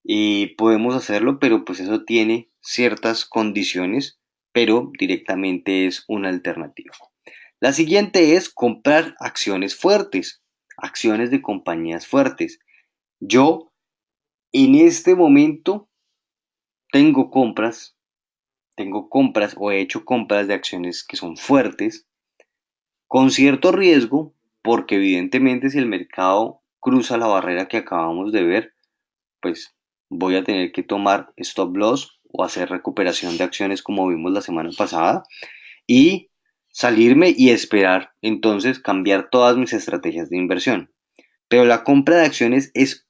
S1: Y podemos hacerlo, pero pues eso tiene ciertas condiciones, pero directamente es una alternativa. La siguiente es comprar acciones fuertes, acciones de compañías fuertes. Yo en este momento tengo compras, tengo compras o he hecho compras de acciones que son fuertes, con cierto riesgo, porque evidentemente si el mercado cruza la barrera que acabamos de ver, pues voy a tener que tomar stop loss o hacer recuperación de acciones como vimos la semana pasada y salirme y esperar entonces cambiar todas mis estrategias de inversión. Pero la compra de acciones es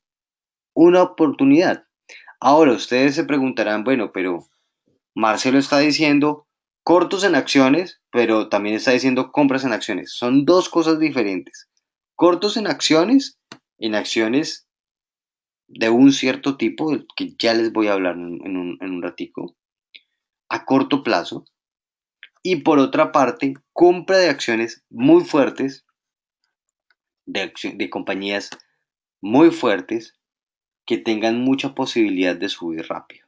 S1: una oportunidad. Ahora ustedes se preguntarán, bueno, pero Marcelo está diciendo cortos en acciones, pero también está diciendo compras en acciones. Son dos cosas diferentes. Cortos en acciones de un cierto tipo, que ya les voy a hablar en un ratico, a corto plazo. Y por otra parte, compra de acciones muy fuertes, de compañías muy fuertes, que tengan mucha posibilidad de subir rápido.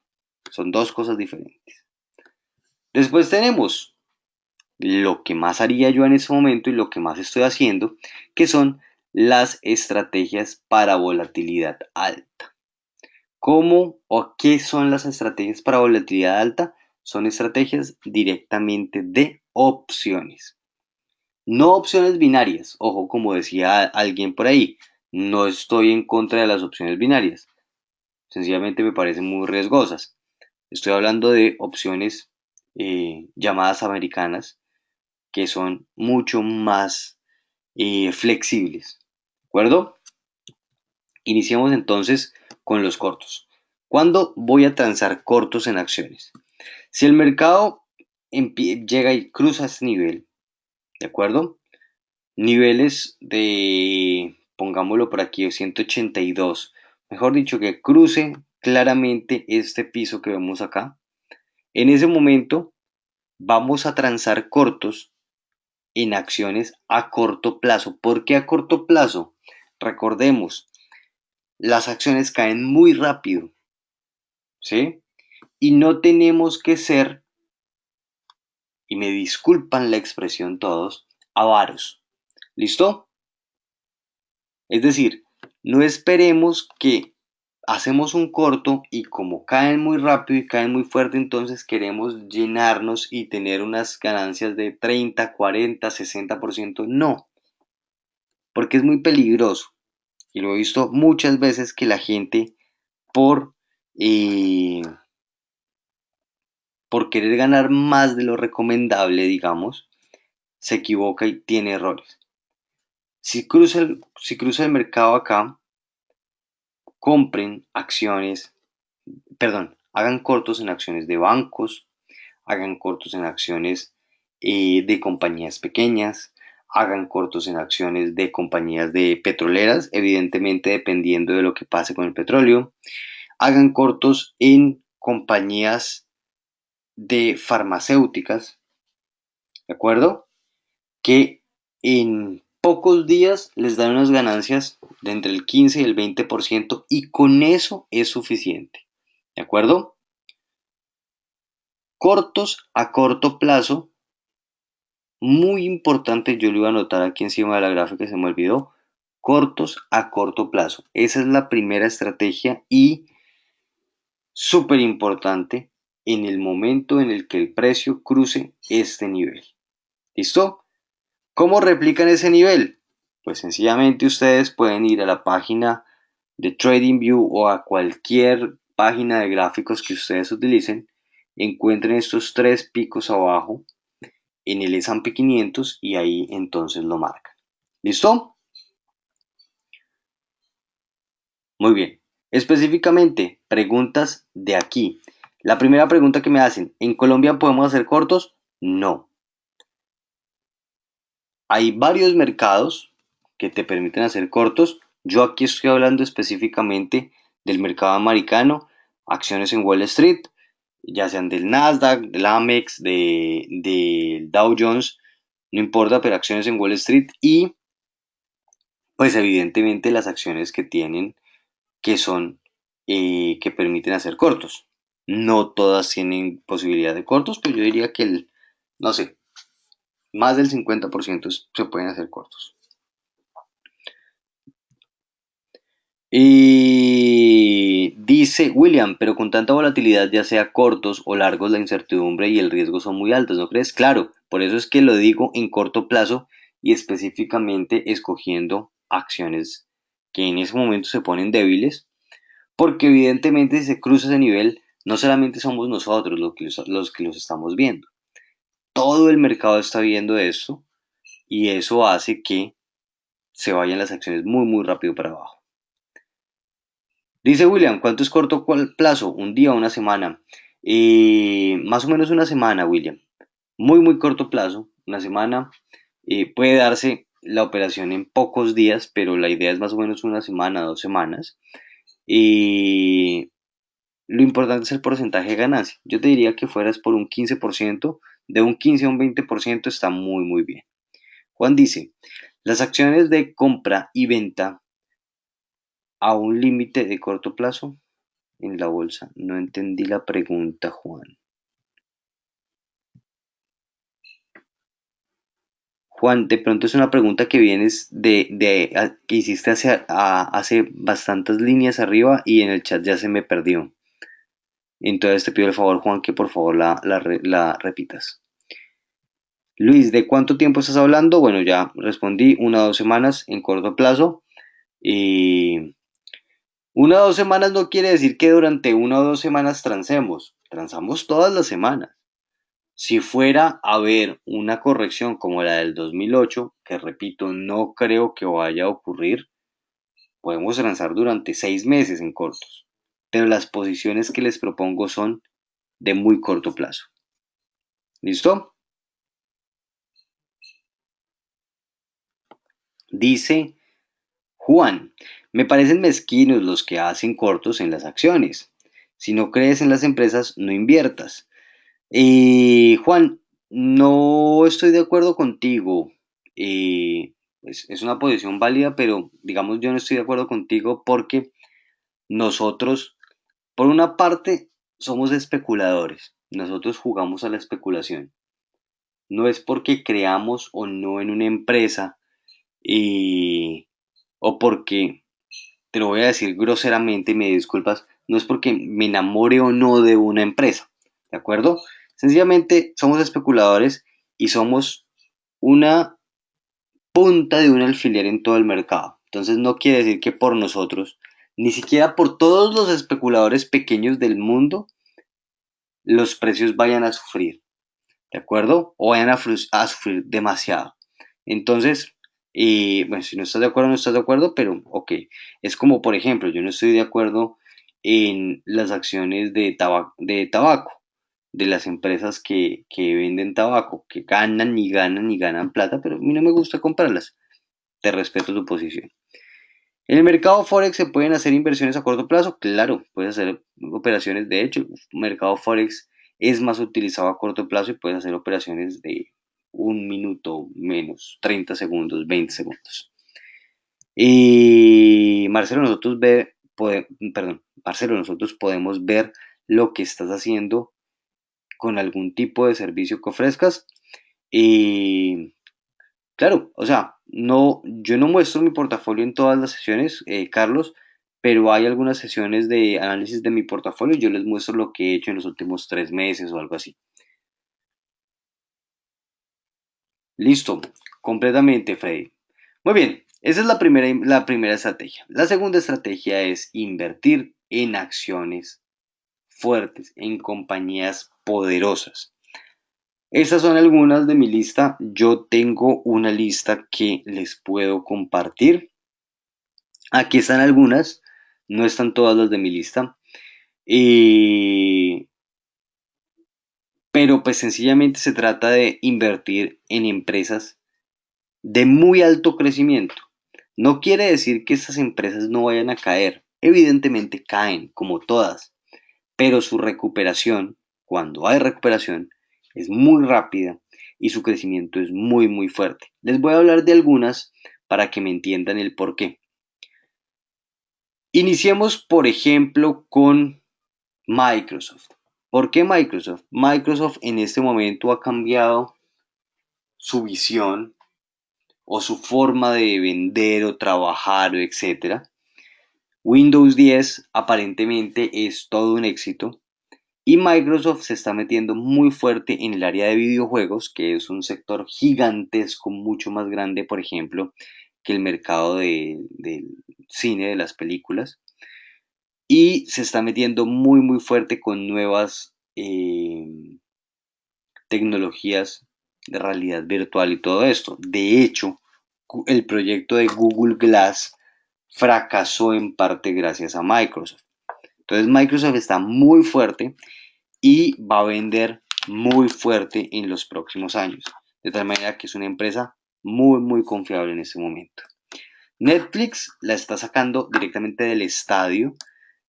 S1: Son dos cosas diferentes. Después tenemos lo que más haría yo en ese momento y lo que más estoy haciendo, que son las estrategias para volatilidad alta. ¿Cómo o qué son las estrategias para volatilidad alta? Son estrategias directamente de opciones. No opciones binarias. Ojo, como decía alguien por ahí, no estoy en contra de las opciones binarias. Sencillamente me parecen muy riesgosas. Estoy hablando de opciones llamadas americanas que son mucho más flexibles. ¿De acuerdo? Iniciamos entonces con los cortos. ¿Cuándo voy a transar cortos en acciones? Si el mercado llega y cruza este nivel, ¿de acuerdo? Niveles de, pongámoslo por aquí, 182. Mejor dicho, que cruce claramente este piso que vemos acá. En ese momento vamos a transar cortos en acciones a corto plazo. ¿Por qué a corto plazo? Recordemos, las acciones caen muy rápido, ¿sí? Y no tenemos que ser, y me disculpan la expresión todos, avaros. ¿Listo? Es decir, no esperemos que hacemos un corto y como caen muy rápido y caen muy fuerte, entonces queremos llenarnos y tener unas ganancias de 30, 40, 60%. No, porque es muy peligroso. Y lo he visto muchas veces que la gente por, eh, por querer ganar más de lo recomendable, digamos, se equivoca y tiene errores. Si cruza el mercado acá, compren acciones, perdón, hagan cortos en acciones de bancos, hagan cortos en acciones de compañías pequeñas, hagan cortos en acciones de compañías de petroleras, evidentemente dependiendo de lo que pase con el petróleo, hagan cortos en compañías de farmacéuticas, ¿de acuerdo? Que en pocos días les dan unas ganancias de entre el 15 y el 20% y con eso es suficiente, ¿de acuerdo? Cortos a corto plazo, muy importante, yo lo iba a anotar aquí encima de la gráfica, se me olvidó, cortos a corto plazo. Esa es la primera estrategia y súper importante en el momento en el que el precio cruce este nivel. ¿Listo? ¿Cómo replican ese nivel? Pues sencillamente ustedes pueden ir a la página de TradingView o a cualquier página de gráficos que ustedes utilicen, encuentren estos tres picos abajo en el S&P 500 y ahí entonces lo marcan. ¿Listo? Muy bien. Específicamente, preguntas de aquí. La primera pregunta que me hacen, ¿en Colombia podemos hacer cortos? No. Hay varios mercados que te permiten hacer cortos. Yo aquí estoy hablando específicamente del mercado americano, acciones en Wall Street, ya sean del Nasdaq, del Amex, del Dow Jones, no importa, pero acciones en Wall Street y pues evidentemente las acciones que tienen que son que permiten hacer cortos. No todas tienen posibilidad de cortos, pero yo diría que no sé, más del 50% se pueden hacer cortos. Y dice William, pero con tanta volatilidad, ya sea cortos o largos, la incertidumbre y el riesgo son muy altos, ¿no crees? Claro, por eso es que lo digo en corto plazo y específicamente escogiendo acciones que en ese momento se ponen débiles, porque evidentemente si se cruza ese nivel, no solamente somos nosotros los que los estamos viendo, todo el mercado está viendo esto y eso hace que se vayan las acciones muy muy rápido para abajo. Dice William, ¿cuánto es corto plazo? ¿Un día o una semana? Más o menos una semana, William. Muy, muy corto plazo, una semana. Puede darse la operación en pocos días, pero la idea es más o menos una semana, 2 semanas. Y lo importante es el porcentaje de ganancia. Yo te diría que fueras por un 15%, de un 15 a un 20% está muy, muy bien. Juan dice, las acciones de compra y venta a un límite de corto plazo en la bolsa. No entendí la pregunta, Juan. Juan, de pronto es una pregunta que vienes que hiciste hace bastantes líneas arriba y en el chat ya se me perdió. Entonces te pido el favor, Juan, que por favor la repitas. Luis, ¿de cuánto tiempo estás hablando? Bueno, ya respondí, 1 o 2 semanas en corto plazo. Y 1 o 2 semanas no quiere decir que durante 1 o 2 semanas transemos. Transamos todas las semanas. Si fuera a haber una corrección como la del 2008, que repito, no creo que vaya a ocurrir, podemos lanzar durante 6 meses en cortos, pero las posiciones que les propongo son de muy corto plazo. ¿Listo? Dice Juan, me parecen mezquinos los que hacen cortos en las acciones. Si no crees en las empresas, no inviertas. Juan, no estoy de acuerdo contigo. Es una posición válida, pero digamos yo no estoy de acuerdo contigo porque nosotros, por una parte, somos especuladores. Nosotros jugamos a la especulación. No es porque creamos o no en una empresa o porque, te lo voy a decir groseramente y me disculpas, no es porque me enamore o no de una empresa, ¿de acuerdo? Sencillamente somos especuladores y somos una punta de un alfiler en todo el mercado. Entonces no quiere decir que por nosotros, ni siquiera por todos los especuladores pequeños del mundo, los precios vayan a sufrir, ¿de acuerdo? O vayan a sufrir demasiado. Entonces, bueno, si no estás de acuerdo, no estás de acuerdo, pero ok. Es como, por ejemplo, yo no estoy de acuerdo en las acciones de tabaco, de las empresas que venden tabaco, que ganan y ganan plata, pero a mí no me gusta comprarlas. Te respeto tu posición. En el mercado Forex se pueden hacer inversiones a corto plazo, claro, puedes hacer operaciones, de hecho, el mercado Forex es más utilizado a corto plazo y puedes hacer operaciones de un minuto menos, 30 segundos, 20 segundos. Y Marcelo, Marcelo, nosotros podemos ver lo que estás haciendo con algún tipo de servicio que ofrezcas. Y claro, o sea, no, yo no muestro mi portafolio en todas las sesiones, Carlos, pero hay algunas sesiones de análisis de mi portafolio y yo les muestro lo que he hecho en los últimos 3 meses o algo así. Listo, completamente, Freddy. Muy bien, esa es la primera estrategia. La segunda estrategia es invertir en acciones fuertes, en compañías poderosas. Estas son algunas de mi lista. Yo tengo una lista que les puedo compartir. Aquí están algunas, no están todas las de mi lista. Eh, pero pues sencillamente se trata de invertir en empresas de muy alto crecimiento. No quiere decir que estas empresas no vayan a caer. Evidentemente caen, como todas, pero su recuperación, cuando hay recuperación, es muy rápida y su crecimiento es muy, muy fuerte. Les voy a hablar de algunas para que me entiendan el por qué. Iniciemos, por ejemplo, con Microsoft. ¿Por qué Microsoft? Microsoft en este momento ha cambiado su visión o su forma de vender o trabajar, etcétera. Windows 10 aparentemente es todo un éxito y Microsoft se está metiendo muy fuerte en el área de videojuegos, que es un sector gigantesco, mucho más grande, por ejemplo, que el mercado del cine, de las películas. Y se está metiendo muy, muy fuerte con nuevas tecnologías de realidad virtual y todo esto. De hecho, el proyecto de Google Glass fracasó en parte gracias a Microsoft. Entonces Microsoft está muy fuerte y va a vender muy fuerte en los próximos años. De tal manera que es una empresa muy, muy confiable en este momento. Netflix la está sacando directamente del estadio.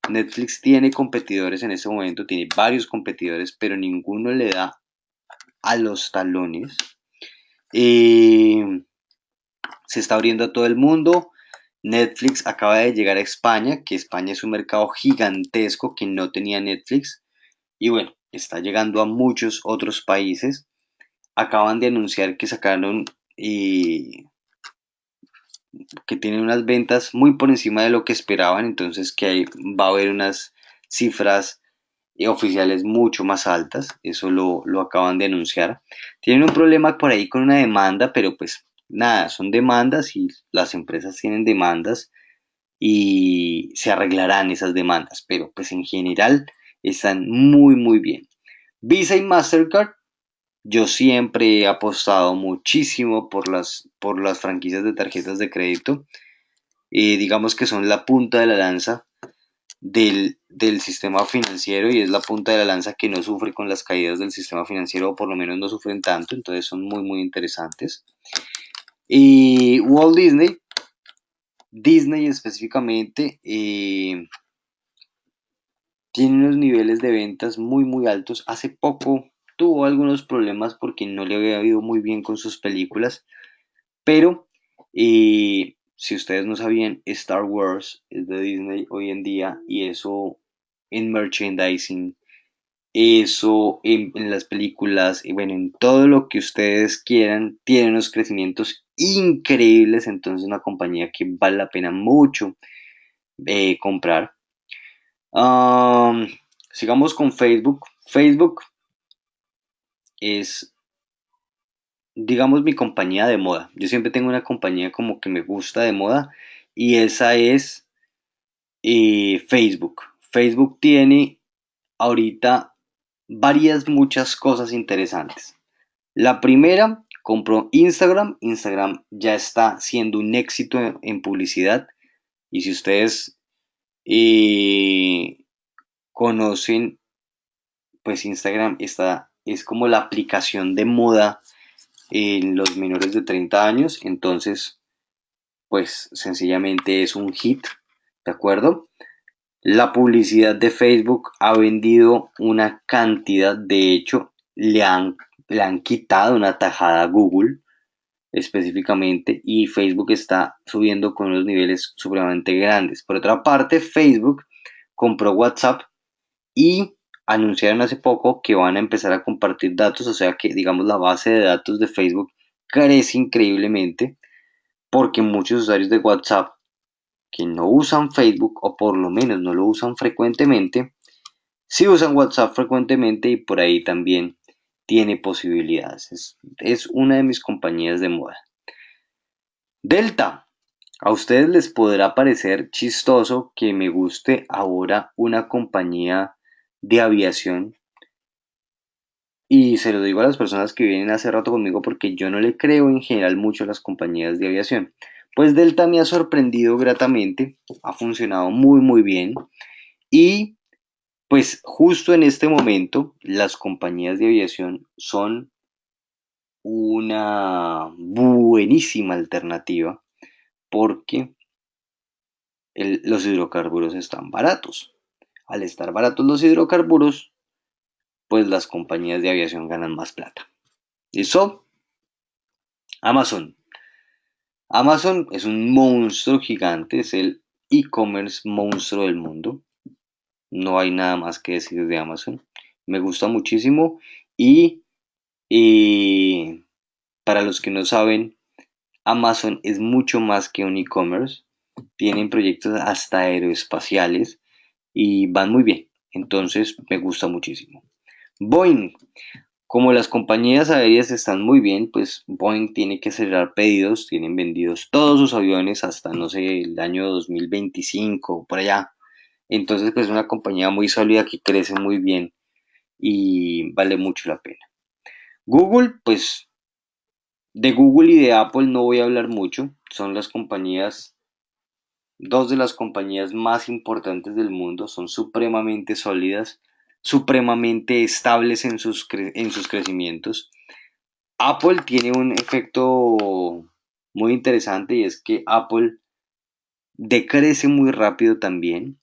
S1: Netflix tiene competidores en este momento, tiene varios competidores, pero ninguno le da a los talones. Se está abriendo a todo el mundo. Netflix acaba de llegar a España, que España es un mercado gigantesco que no tenía Netflix. Y bueno, está llegando a muchos otros países. Acaban de anunciar que sacaron que tienen unas ventas muy por encima de lo que esperaban, entonces que va a haber unas cifras oficiales mucho más altas, eso lo acaban de anunciar. Tienen un problema por ahí con una demanda, pero pues nada, son demandas y las empresas tienen demandas y se arreglarán esas demandas, pero pues en general están muy muy bien. Visa y Mastercard, yo siempre he apostado muchísimo por las franquicias de tarjetas de crédito. digamos que son la punta de la lanza del sistema financiero y es la punta de la lanza que no sufre con las caídas del sistema financiero o por lo menos no sufren tanto, entonces son muy muy interesantes. Y Walt Disney, Disney específicamente, tiene unos niveles de ventas muy muy altos. Hace poco tuvo algunos problemas porque no le había ido muy bien con sus películas, pero si ustedes no sabían, Star Wars es de Disney hoy en día y eso en merchandising, eso en las películas y bueno, en todo lo que ustedes quieran, tiene unos crecimientos increíbles, entonces una compañía que vale la pena mucho comprar. Um, Sigamos con Facebook. Facebook es, digamos, mi compañía de moda. Yo siempre tengo una compañía como que me gusta de moda y esa es Facebook. Facebook tiene ahorita muchas cosas interesantes. La primera, compró Instagram. Instagram ya está siendo un éxito en publicidad y si ustedes eh, conocen, pues Instagram es como la aplicación de moda en los menores de 30 años, entonces pues sencillamente es un hit, ¿de acuerdo? La publicidad de Facebook ha vendido una cantidad, de hecho le han quitado una tajada a Google específicamente y Facebook está subiendo con unos niveles supremamente grandes. Por otra parte, Facebook compró WhatsApp y anunciaron hace poco que van a empezar a compartir datos, o sea que digamos la base de datos de Facebook crece increíblemente porque muchos usuarios de WhatsApp que no usan Facebook o por lo menos no lo usan frecuentemente, sí usan WhatsApp frecuentemente y por ahí también tiene posibilidades. Es una de mis compañías de moda. Delta. A ustedes les podrá parecer chistoso que me guste ahora una compañía de aviación y se lo digo a las personas que vienen hace rato conmigo porque yo no le creo en general mucho a las compañías de aviación. Pues Delta me ha sorprendido gratamente, ha funcionado muy muy bien y pues justo en este momento las compañías de aviación son una buenísima alternativa porque los hidrocarburos están baratos. Al estar baratos los hidrocarburos, pues las compañías de aviación ganan más plata. ¿Listo? Amazon. Amazon es un monstruo gigante, es el e-commerce monstruo del mundo. No hay nada más que decir de Amazon. Me gusta muchísimo y para los que no saben, Amazon es mucho más que un e-commerce. Tienen proyectos hasta aeroespaciales y van muy bien. Entonces me gusta muchísimo. Boeing. Como las compañías aéreas están muy bien, pues Boeing tiene que cerrar pedidos, tienen vendidos todos sus aviones hasta, no sé, el año 2025, por allá. Entonces, pues es una compañía muy sólida que crece muy bien y vale mucho la pena. Google, pues de Google y de Apple no voy a hablar mucho, son las compañías, dos de las compañías más importantes del mundo, son supremamente sólidas, supremamente estables en sus crecimientos. Apple tiene un efecto muy interesante y es que Apple decrece muy rápido también.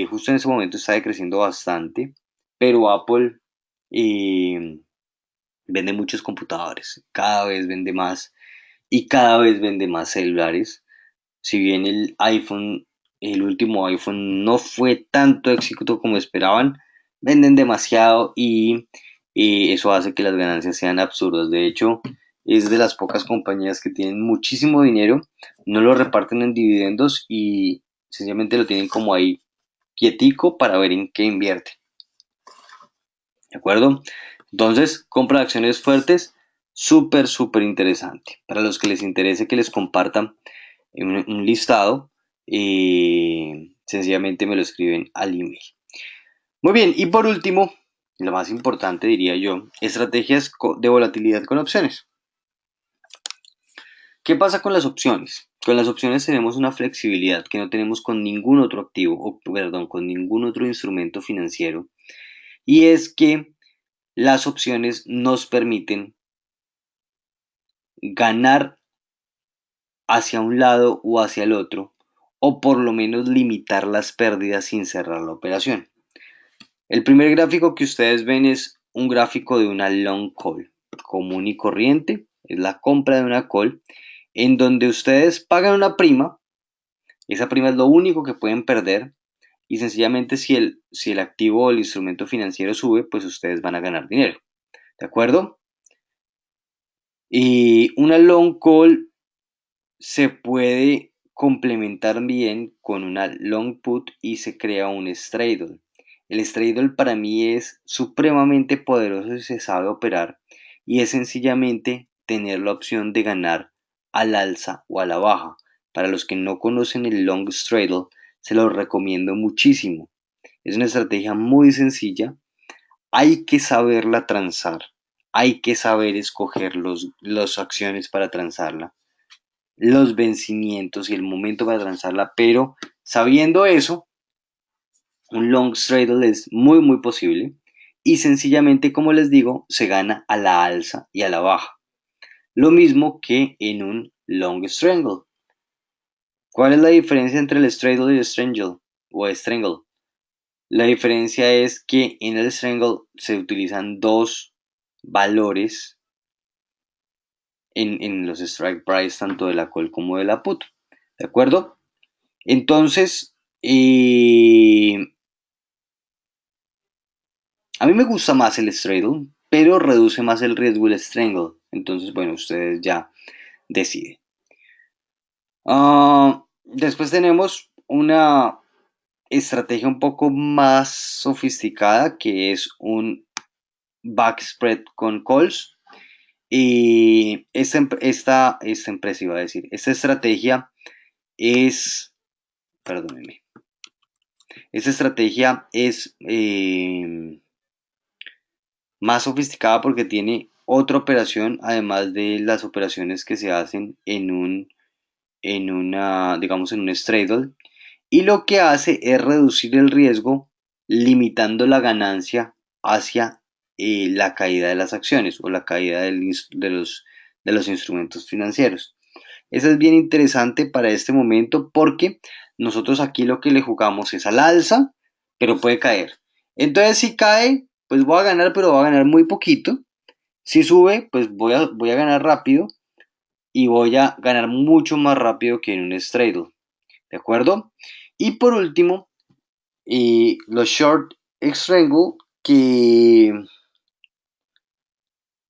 S1: Justo en ese momento está decreciendo bastante, pero Apple eh, vende muchos computadores, cada vez vende más y cada vez vende más celulares. Si bien el último iPhone no fue tanto éxito como esperaban, venden demasiado y eso hace que las ganancias sean absurdas. De hecho, es de las pocas compañías que tienen muchísimo dinero, no lo reparten en dividendos y sencillamente lo tienen como ahí quietico para ver en qué invierte. ¿De acuerdo? Entonces, compra de acciones fuertes, súper, súper interesante. Para los que les interese que les compartan un listado, sencillamente me lo escriben al email. Muy bien, y por último, lo más importante diría yo, estrategias de volatilidad con opciones. ¿Qué pasa con las opciones? Con las opciones tenemos una flexibilidad que no tenemos con ningún otro activo, o perdón, con ningún otro instrumento financiero, y es que las opciones nos permiten ganar hacia un lado o hacia el otro, o por lo menos limitar las pérdidas sin cerrar la operación. El primer gráfico que ustedes ven es un gráfico de una long call común y corriente, es la compra de una call, en donde ustedes pagan una prima, esa prima es lo único que pueden perder, y sencillamente si el activo o el instrumento financiero sube, pues ustedes van a ganar dinero, ¿de acuerdo? Y una long call se puede complementar bien con una long put y se crea un straddle. El straddle para mí es supremamente poderoso si se sabe operar y es sencillamente tener la opción de ganar al alza o a la baja. Para los que no conocen el long straddle, se los recomiendo muchísimo. Es una estrategia muy sencilla. Hay que saberla transar. Hay que saber escoger las acciones para transarla, los vencimientos y el momento para transarla, pero sabiendo eso, un long straddle es muy posible y sencillamente, como les digo, se gana a la alza y a la baja. Lo mismo que en un long strangle. ¿Cuál es la diferencia entre el straddle y el strangle o strangle? La diferencia es que en el strangle se utilizan dos valores en los strike price tanto de la call como de la put. ¿De acuerdo? Entonces, a mí me gusta más el straddle, pero reduce más el riesgo el strangle. Entonces, bueno, ustedes ya deciden. Después tenemos una estrategia un poco más sofisticada que es un backspread con calls. Y esta empresa iba a decir, esta estrategia es, perdónenme, esta estrategia es más sofisticada porque tiene otra operación además de las operaciones que se hacen digamos, en un straddle, y lo que hace es reducir el riesgo limitando la ganancia hacia la caída de las acciones o la caída de los instrumentos financieros. Eso es bien interesante para este momento porque nosotros aquí lo que le jugamos es al alza, pero puede caer. Entonces si cae, pues voy a ganar, pero voy a ganar muy poquito. Si sube, pues voy a ganar rápido y voy a ganar mucho más rápido que en un straddle. ¿De acuerdo? Y por último, los short strangle que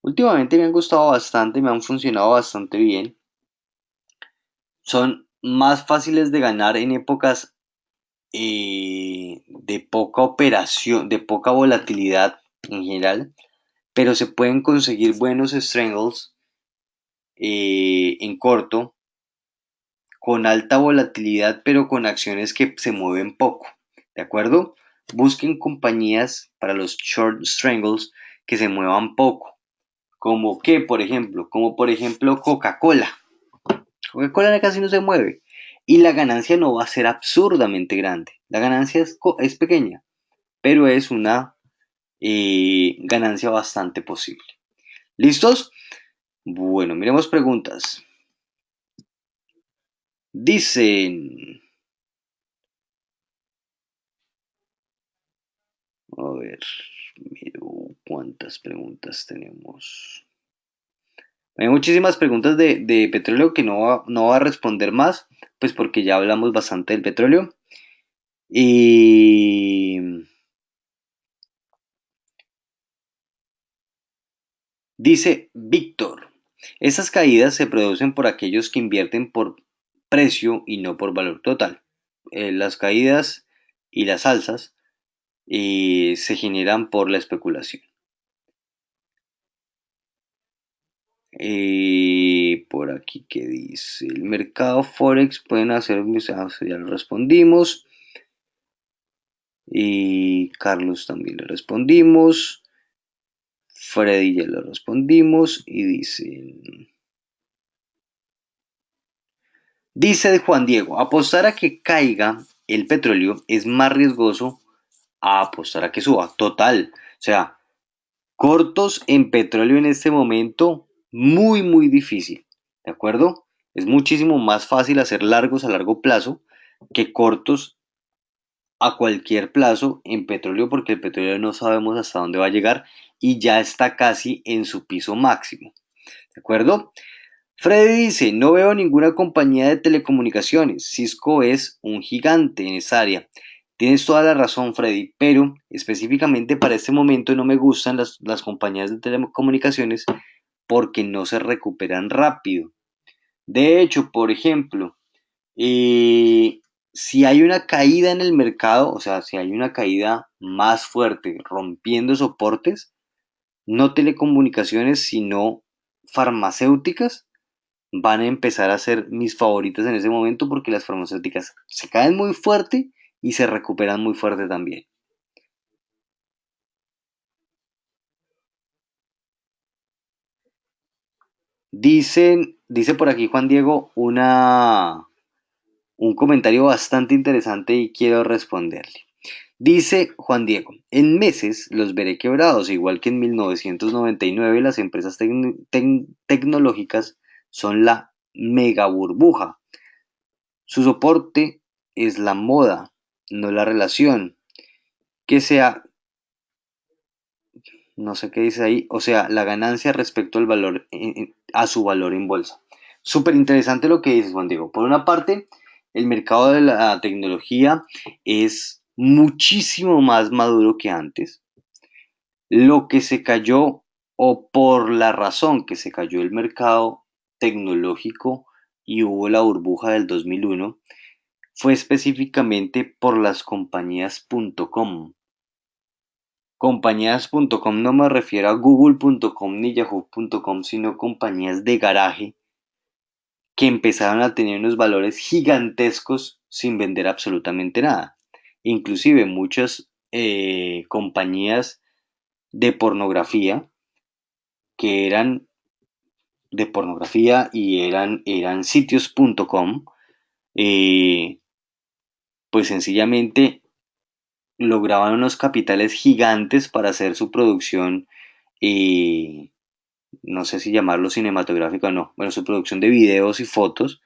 S1: últimamente me han gustado bastante, me han funcionado bastante bien. Son más fáciles de ganar en épocas de poca operación, de poca volatilidad en general, pero se pueden conseguir buenos strangles en corto, con alta volatilidad, pero con acciones que se mueven poco. ¿De acuerdo? Busquen compañías para los short strangles que se muevan poco. Como que, por ejemplo, Coca-Cola. Coca-Cola casi no se mueve. Y la ganancia no va a ser absurdamente grande. La ganancia es pequeña, pero es una ganancia bastante posible. ¿Listos? Bueno, miremos preguntas. Dicen, a ver, miro cuántas preguntas tenemos. Hay muchísimas preguntas de petróleo que no va a responder más, pues porque ya hablamos bastante del petróleo. Y dice Víctor, esas caídas se producen por aquellos que invierten por precio y no por valor total. Las caídas y las alzas se generan por la especulación. Por aquí que dice, el mercado Forex pueden hacer, ya lo respondimos. Y Carlos también le respondimos. Freddy ya le respondimos y dice, Dice Juan Diego, apostar a que caiga el petróleo es más riesgoso a apostar a que suba. Total. O sea, cortos en petróleo en este momento, muy, muy difícil. ¿De acuerdo? Es muchísimo más fácil hacer largos a largo plazo que cortos a cualquier plazo en petróleo porque el petróleo no sabemos hasta dónde va a llegar y ya está casi en su piso máximo. ¿De acuerdo? Freddy dice, no veo ninguna compañía de telecomunicaciones. Cisco es un gigante en esa área. Tienes toda la razón, Freddy, pero específicamente para este momento no me gustan las compañías de telecomunicaciones porque no se recuperan rápido. De hecho, por ejemplo, eh, si hay una caída en el mercado, o sea, si hay una caída más fuerte rompiendo soportes, no telecomunicaciones, sino farmacéuticas, van a empezar a ser mis favoritas en ese momento porque las farmacéuticas se caen muy fuerte y se recuperan muy fuerte también. Dice por aquí Juan Diego un comentario bastante interesante y quiero responderle. Dice Juan Diego, en meses los veré quebrados, igual que en 1999 las empresas tecnológicas son la mega burbuja. Su soporte es la moda, no la relación. Que sea, no sé qué dice ahí, o sea, la ganancia respecto al valor, a su valor en bolsa. Súper interesante lo que dices, Juan Diego. Por una parte, el mercado de la tecnología es muchísimo más maduro que antes. Lo que se cayó, o por la razón que se cayó el mercado tecnológico y hubo la burbuja del 2001, fue específicamente por las compañías .com. Compañías.com no me refiero a google.com ni yahoo.com, sino compañías de garaje que empezaron a tener unos valores gigantescos sin vender absolutamente nada. Inclusive muchas compañías de pornografía que eran de pornografía y eran sitios.com, eh, pues sencillamente lograban unos capitales gigantes para hacer su producción, eh, no sé si llamarlo cinematográfico o no, bueno, su producción de videos y fotos,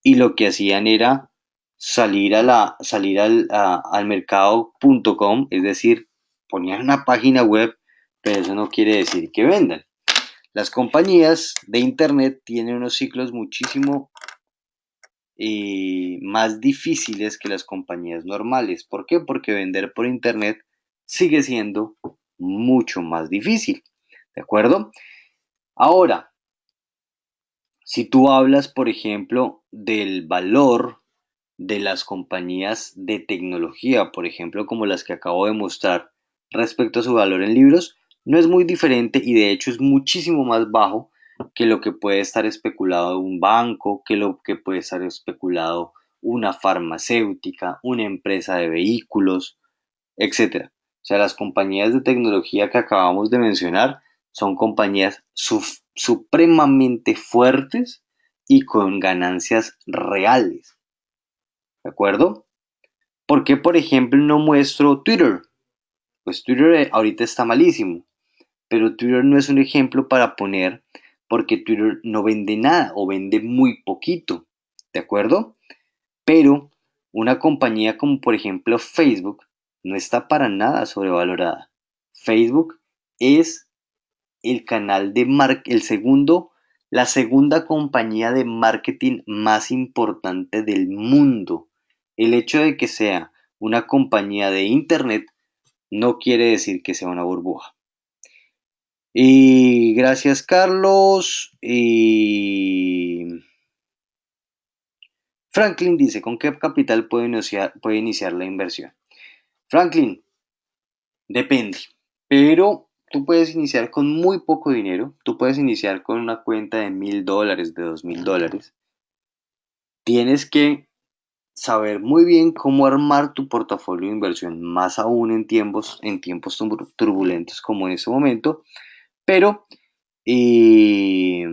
S1: y lo que hacían era salir al mercado.com, es decir, ponían una página web, pero eso no quiere decir que vendan. Las compañías de internet tienen unos ciclos muchísimo más difíciles que las compañías normales. ¿Por qué? Porque vender por internet sigue siendo mucho más difícil. ¿De acuerdo? Ahora, si tú hablas, por ejemplo, del valor de las compañías de tecnología, por ejemplo, como las que acabo de mostrar respecto a su valor en libros, no es muy diferente y de hecho es muchísimo más bajo que lo que puede estar especulado un banco, que lo que puede estar especulado una farmacéutica, una empresa de vehículos, etcétera. O sea, las compañías de tecnología que acabamos de mencionar son compañías supremamente fuertes y con ganancias reales. ¿De acuerdo? ¿Por qué, por ejemplo, no muestro Twitter? Pues Twitter ahorita está malísimo, pero Twitter no es un ejemplo para poner porque Twitter no vende nada o vende muy poquito. ¿De acuerdo? Pero una compañía como por ejemplo Facebook no está para nada sobrevalorada. Facebook es el canal de el segundo, la segunda compañía de marketing más importante del mundo. El hecho de que sea una compañía de internet no quiere decir que sea una burbuja. Y gracias, Carlos. Y Franklin dice, ¿con qué capital puede iniciar la inversión? Franklin, depende, pero tú puedes iniciar con muy poco dinero, tú puedes iniciar con una cuenta de $1,000, de $2,000. Tienes que saber muy bien cómo armar tu portafolio de inversión, más aún en tiempos turbulentos como en este momento, pero eh,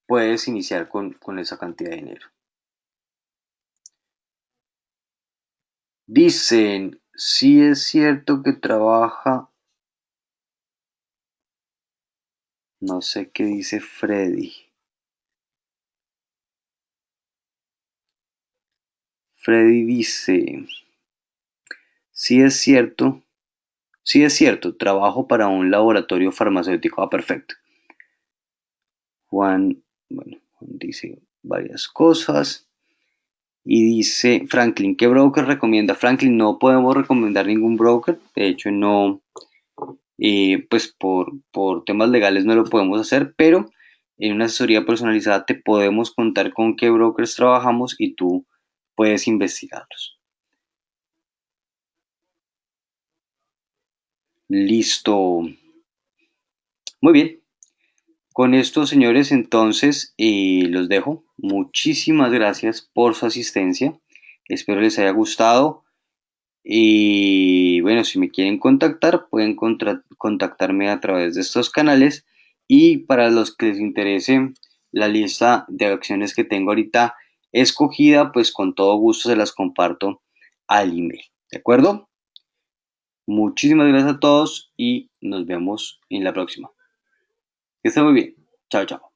S1: puedes iniciar con esa cantidad de dinero. Dicen, si es cierto que trabaja, no sé qué dice Freddy. Freddy dice, si sí es cierto, trabajo para un laboratorio farmacéutico. Ah, perfecto. Juan, bueno, Juan dice varias cosas. Y dice Franklin, ¿qué broker recomienda? Franklin, no podemos recomendar ningún broker. De hecho, no, pues por temas legales no lo podemos hacer, pero en una asesoría personalizada te podemos contar con qué brokers trabajamos y tú puedes investigarlos. Listo. Muy bien. Con esto, señores, entonces los dejo. Muchísimas gracias por su asistencia. Espero les haya gustado. Y bueno, si me quieren contactar, pueden contactarme a través de estos canales. Y para los que les interese la lista de acciones que tengo ahorita escogida, pues con todo gusto se las comparto al email. ¿De acuerdo? Muchísimas gracias a todos y nos vemos en la próxima. Que estén muy bien. Chao, chao.